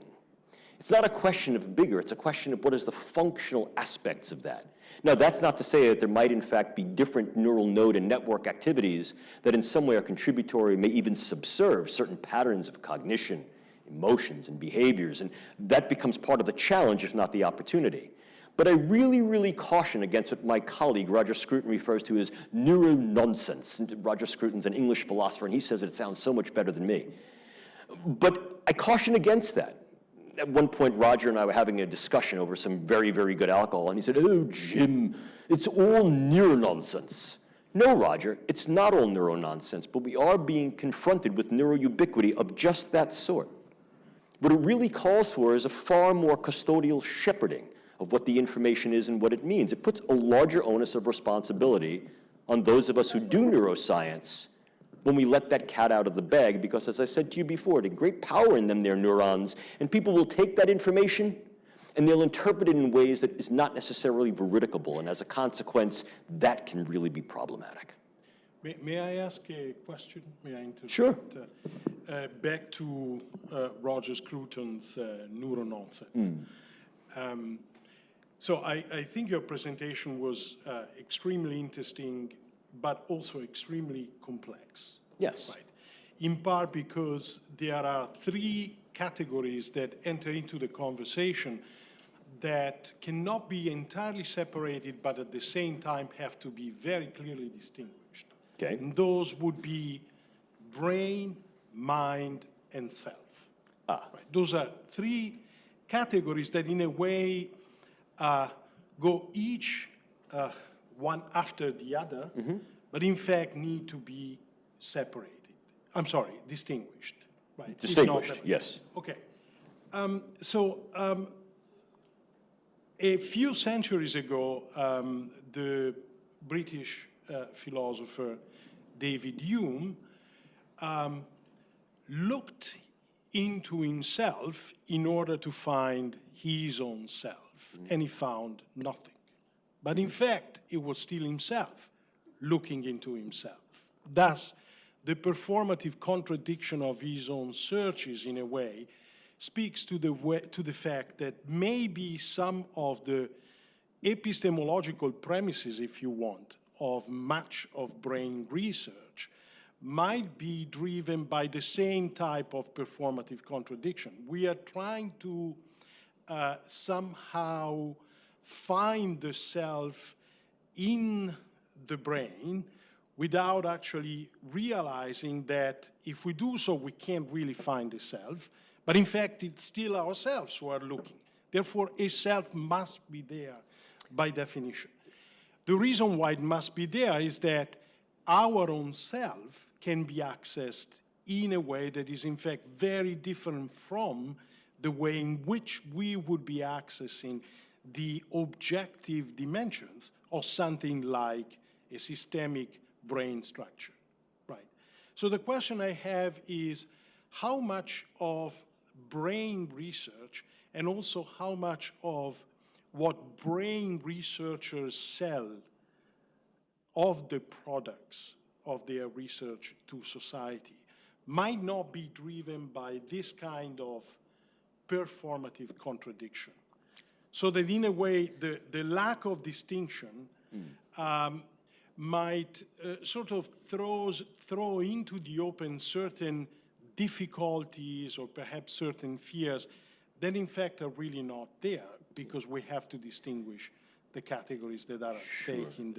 It's not a question of bigger, it's a question of what is the functional aspects of that. Now, that's not to say that there might in fact be different neural node and network activities that in some way are contributory, may even subserve certain patterns of cognition, emotions, and behaviors, and that becomes part of the challenge, if not the opportunity. But I really, really caution against what my colleague Roger Scruton refers to as neuro-nonsense. Roger Scruton's an English philosopher, and he says it sounds so much better than me. But I caution against that. At one point, Roger and I were having a discussion over some very, very good alcohol, and he said, "Oh, Jim, it's all neuro-nonsense." No, Roger, it's not all neuro-nonsense, but we are being confronted with neuroubiquity of just that sort. What it really calls for is a far more custodial shepherding of what the information is and what it means. It puts a larger onus of responsibility on those of us who do neuroscience when we let that cat out of the bag, because as I said to you before, the great power in them, their neurons, and people will take that information and they'll interpret it in ways that is not necessarily veridicable, and as a consequence, that can really be problematic. May I ask a question? May I interrupt? Sure. Back to Roger Scruton's neuro-nonsense. So I think your presentation was extremely interesting, but also extremely complex. Yes. Right. In part because there are three categories that enter into the conversation that cannot be entirely separated, but at the same time have to be very clearly distinguished. Okay. And those would be brain, mind, and self. Right. Those are three categories that in a way go each one after the other, but in fact need to be separated. I'm sorry, distinguished. Right. Distinguished, yes. Okay. A few centuries ago, the British philosopher David Hume looked into himself in order to find his own self, and he found nothing. But in fact, it was still himself looking into himself. Thus, the performative contradiction of his own searches, in a way, speaks to the fact that maybe some of the epistemological premises, if you want, of much of brain research might be driven by the same type of performative contradiction. We are trying to somehow find the self in the brain without actually realizing that if we do so, we can't really find the self, but in fact, it's still ourselves who are looking. Therefore, a self must be there by definition. The reason why it must be there is that our own self can be accessed in a way that is in fact very different from the way in which we would be accessing the objective dimensions of something like a systemic brain structure, right? So the question I have is how much of brain research and also how much of what brain researchers sell of the products of their research to society might not be driven by this kind of performative contradiction. So that in a way, the lack of distinction might sort of throw into the open certain difficulties or perhaps certain fears that in fact are really not there, because we have to distinguish the categories that are at stake in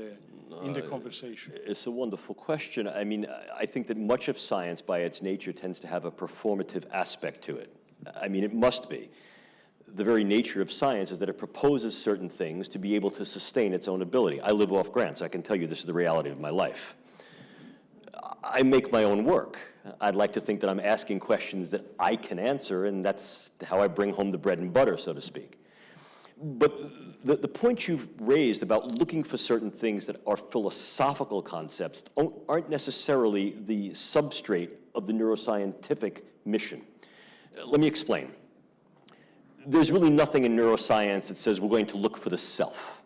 the conversation. It's a wonderful question. I mean, I think that much of science by its nature tends to have a performative aspect to it. I mean, it must be. The very nature of science is that it proposes certain things to be able to sustain its own ability. I live off grants. I can tell you this is the reality of my life. I make my own work. I'd like to think that I'm asking questions that I can answer, and that's how I bring home the bread and butter, so to speak. But the point you've raised about looking for certain things that are philosophical concepts aren't necessarily the substrate of the neuroscientific mission. Let me explain. There's really nothing in neuroscience that says we're going to look for the self.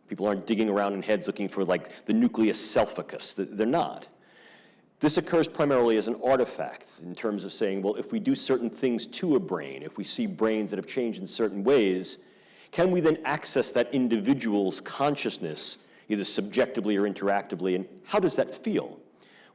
People aren't digging around in heads looking for like the nucleus selficus. They're not. This occurs primarily as an artifact in terms of saying, well, if we do certain things to a brain, if we see brains that have changed in certain ways, can we then access that individual's consciousness, either subjectively or interactively, and how does that feel?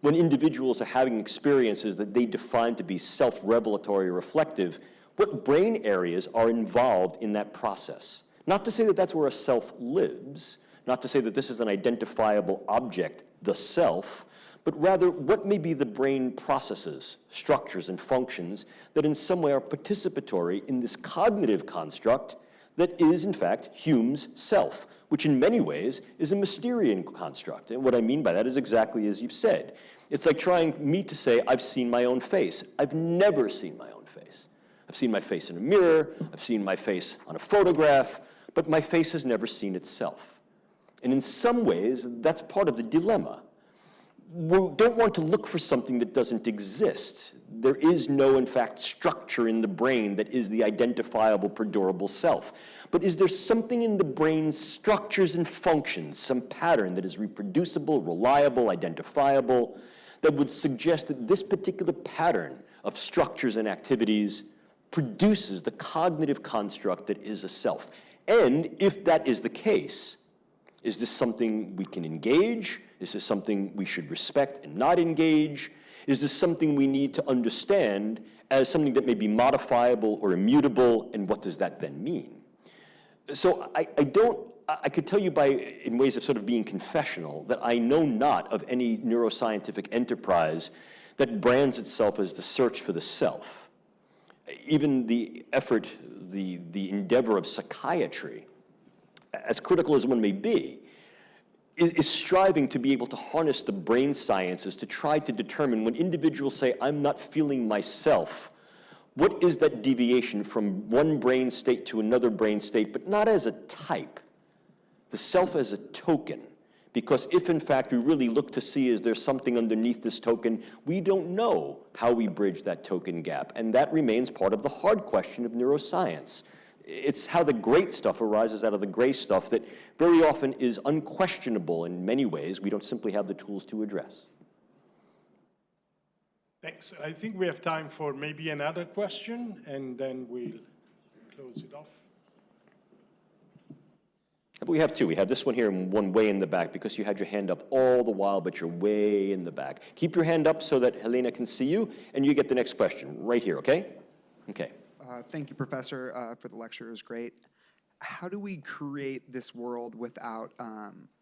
When individuals are having experiences that they define to be self-revelatory or reflective, what brain areas are involved in that process? Not to say that that's where a self lives, not to say that this is an identifiable object, the self, but rather what may be the brain processes, structures, and functions that in some way are participatory in this cognitive construct that is, in fact, Hume's self, which in many ways is a Mysterian construct. And what I mean by that is exactly as you've said. It's like trying me to say, I've seen my own face. I've never seen my own face. I've seen my face in a mirror, I've seen my face on a photograph, but my face has never seen itself. And in some ways, that's part of the dilemma. We don't want to look for something that doesn't exist. There is no, in fact, structure in the brain that is the identifiable, perdurable self. But is there something in the brain's structures and functions, some pattern that is reproducible, reliable, identifiable, that would suggest that this particular pattern of structures and activities produces the cognitive construct that is a self? And if that is the case, is this something we can engage? Is this something we should respect and not engage? Is this something we need to understand as something that may be modifiable or immutable, and what does that then mean? So I could tell you in ways of sort of being confessional, that I know not of any neuroscientific enterprise that brands itself as the search for the self. Even the effort, the endeavor of psychiatry, as critical as one may be, is striving to be able to harness the brain sciences to try to determine when individuals say, I'm not feeling myself, what is that deviation from one brain state to another brain state, but not as a type, the self as a token. Because if in fact we really look to see is there something underneath this token, we don't know how we bridge that token gap. And that remains part of the hard question of neuroscience. It's how the great stuff arises out of the gray stuff that very often is unquestionable in many ways. We don't simply have the tools to address. Thanks. I think we have time for maybe another question, and then we'll close it off. We have two. We have this one here and one way in the back, because you had your hand up all the while, but you're way in the back. Keep your hand up so that Helena can see you, and you get the next question right here, okay? Okay. Thank you, Professor, for the lecture. It was great. How do we create this world without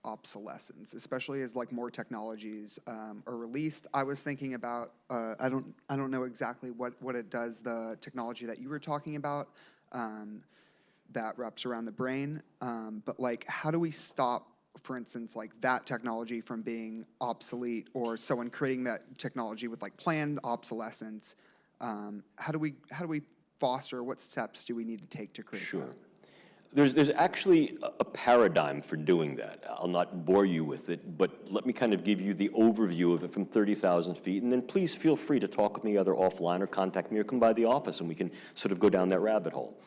obsolescence, especially as like more technologies are released? I was thinking about I don't know exactly what it does, the technology that you were talking about that wraps around the brain, but like how do we stop, for instance, like that technology from being obsolete, or someone creating that technology with like planned obsolescence? How do we foster, what steps do we need to take to create that? There's actually a paradigm for doing that. I'll not bore you with it, but let me kind of give you the overview of it from 30,000 feet, and then please feel free to talk with me either offline or contact me or come by the office and we can sort of go down that rabbit hole.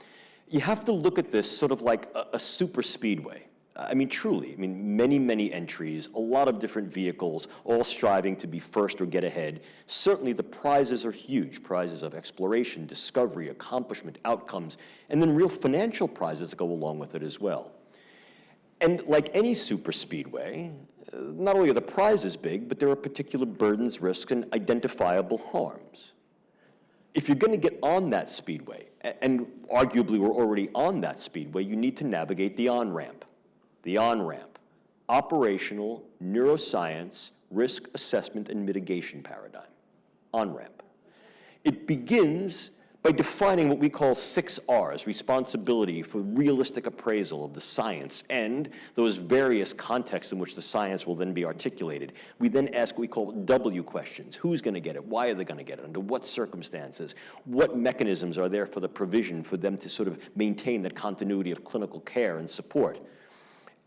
You have to look at this sort of like a super speedway. I mean, truly, I mean, many, many entries, a lot of different vehicles, all striving to be first or get ahead. Certainly the prizes are huge, prizes of exploration, discovery, accomplishment, outcomes, and then real financial prizes that go along with it as well. And like any super speedway, not only are the prizes big, but there are particular burdens, risks, and identifiable harms. If you're going to get on that speedway, and arguably we're already on that speedway, you need to navigate the on-ramp. The on-ramp, operational neuroscience, risk assessment and mitigation paradigm. On-ramp. It begins by defining what we call 6 R's, responsibility for realistic appraisal of the science and those various contexts in which the science will then be articulated. We then ask what we call W questions. Who's going to get it? Why are they going to get it? Under what circumstances? What mechanisms are there for the provision for them to sort of maintain that continuity of clinical care and support?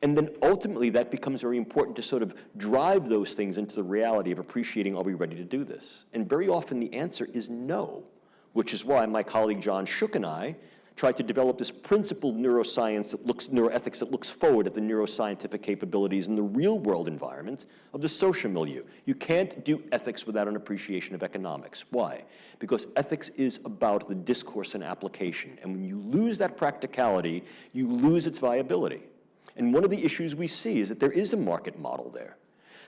And then ultimately that becomes very important to sort of drive those things into the reality of appreciating, are we ready to do this? And very often the answer is no, which is why my colleague John Shook and I tried to develop this principled neuroscience that looks, neuroethics that looks forward at the neuroscientific capabilities in the real world environment of the social milieu. You can't do ethics without an appreciation of economics. Why? Because ethics is about the discourse and application. And when you lose that practicality, you lose its viability. And one of the issues we see is that there is a market model there.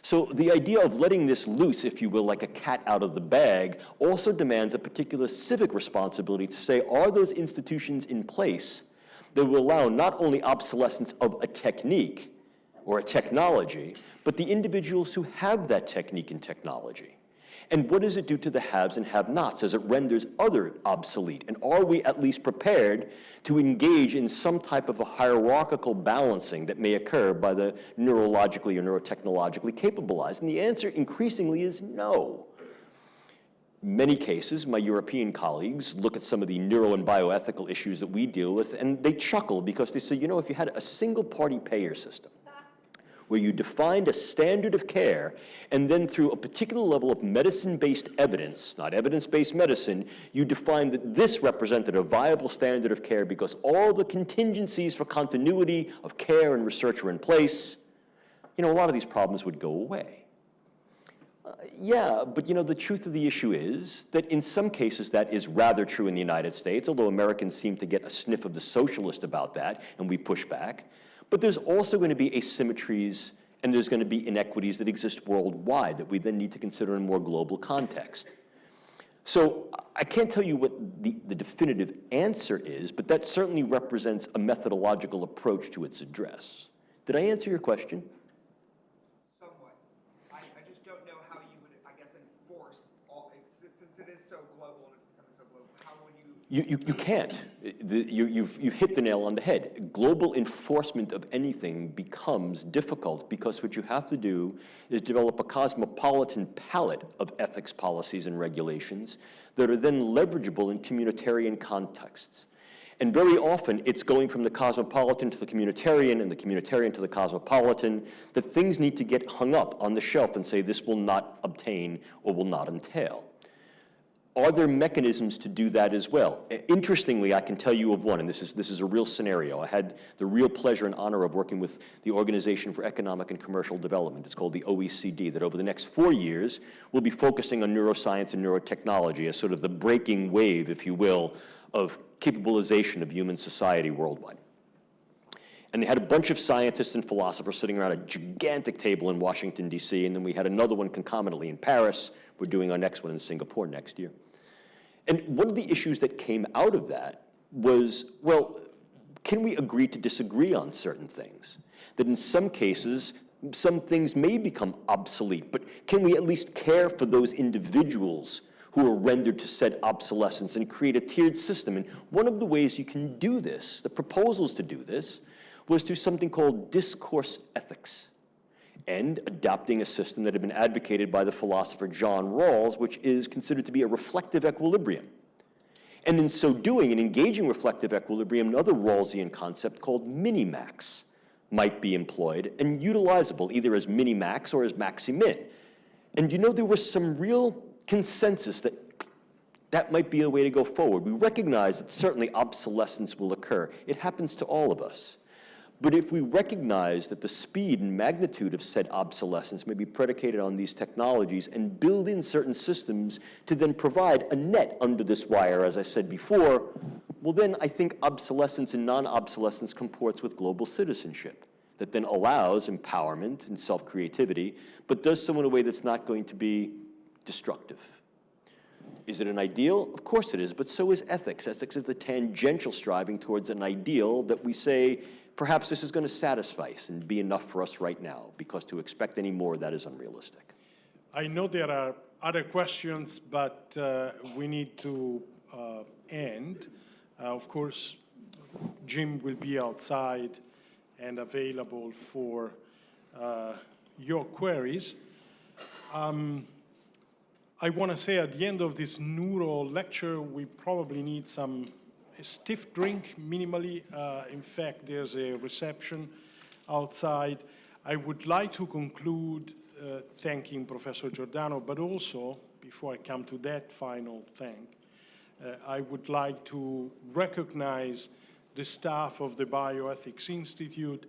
So the idea of letting this loose, if you will, like a cat out of the bag, also demands a particular civic responsibility to say, are those institutions in place that will allow not only obsolescence of a technique or a technology, but the individuals who have that technique and technology? And what does it do to the haves and have-nots as it renders other obsolete? And are we at least prepared to engage in some type of a hierarchical balancing that may occur by the neurologically or neurotechnologically capable eyes? And the answer increasingly is no. In many cases, my European colleagues look at some of the neuro and bioethical issues that we deal with, and they chuckle because they say, you know, if you had a single-party payer system, where you defined a standard of care, and then through a particular level of medicine-based evidence, not evidence-based medicine, you defined that this represented a viable standard of care because all the contingencies for continuity of care and research were in place, you know, a lot of these problems would go away. Yeah, but you know, the truth of the issue is that in some cases that is rather true in the United States, although Americans seem to get a sniff of the socialist about that, and we push back. But there's also going to be asymmetries and there's going to be inequities that exist worldwide that we then need to consider in a more global context. So I can't tell you what the definitive answer is, but that certainly represents a methodological approach to its address. Did I answer your question? Somewhat. I just don't know how you would, I guess, enforce all, since it is so global and it's becoming so global, how would you? You can't. You've hit the nail on the head. Global enforcement of anything becomes difficult because what you have to do is develop a cosmopolitan palette of ethics policies and regulations that are then leverageable in communitarian contexts. And very often it's going from the cosmopolitan to the communitarian and the communitarian to the cosmopolitan that things need to get hung up on the shelf and say this will not obtain or will not entail. Are there mechanisms to do that as well? Interestingly, I can tell you of one, and this is a real scenario. I had the real pleasure and honor of working with the Organization for Economic and Commercial Development. It's called the OECD, that over the next 4 years will be focusing on neuroscience and neurotechnology as sort of the breaking wave, if you will, of capabilization of human society worldwide. And they had a bunch of scientists and philosophers sitting around a gigantic table in Washington, D.C., and then we had another one concomitantly in Paris. We're doing our next one in Singapore next year. And one of the issues that came out of that was, well, can we agree to disagree on certain things? That in some cases, some things may become obsolete, but can we at least care for those individuals who are rendered to said obsolescence and create a tiered system? And one of the ways you can do this, the proposals to do this, was through something called discourse ethics, and adopting a system that had been advocated by the philosopher John Rawls, which is considered to be a reflective equilibrium. And in so doing, and engaging reflective equilibrium, another Rawlsian concept called minimax might be employed and utilizable either as minimax or as maxi-min. And you know, there was some real consensus that that might be a way to go forward. We recognize that certainly obsolescence will occur. It happens to all of us. But if we recognize that the speed and magnitude of said obsolescence may be predicated on these technologies and build in certain systems to then provide a net under this wire, as I said before, well then I think obsolescence and non-obsolescence comports with global citizenship that then allows empowerment and self-creativity, but does so in a way that's not going to be destructive. Is it an ideal? Of course it is, but so is ethics. Ethics is the tangential striving towards an ideal that we say, perhaps this is going to satisfy us and be enough for us right now, because to expect any more, that is unrealistic. I know there are other questions, but we need to end. Of course, Jim will be outside and available for your queries. I want to say at the end of this neuro lecture, we probably need a stiff drink, minimally. In fact, there's a reception outside. I would like to conclude thanking Professor Giordano, but also, before I come to that final thank, I would like to recognize the staff of the Bioethics Institute,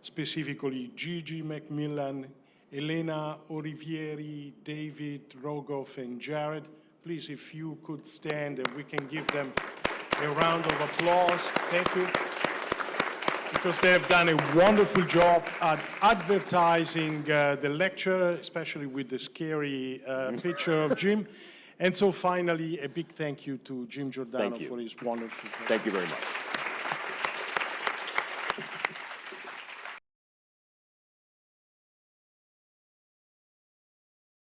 specifically Gigi McMillan, Elena Olivieri, David Rogoff, and Jared. Please, if you could stand and we can give them a round of applause. Thank you. Because they have done a wonderful job at advertising the lecture, especially with the scary picture of Jim. And so finally, a big thank you to Jim Giordano for his wonderful. Thank you very much.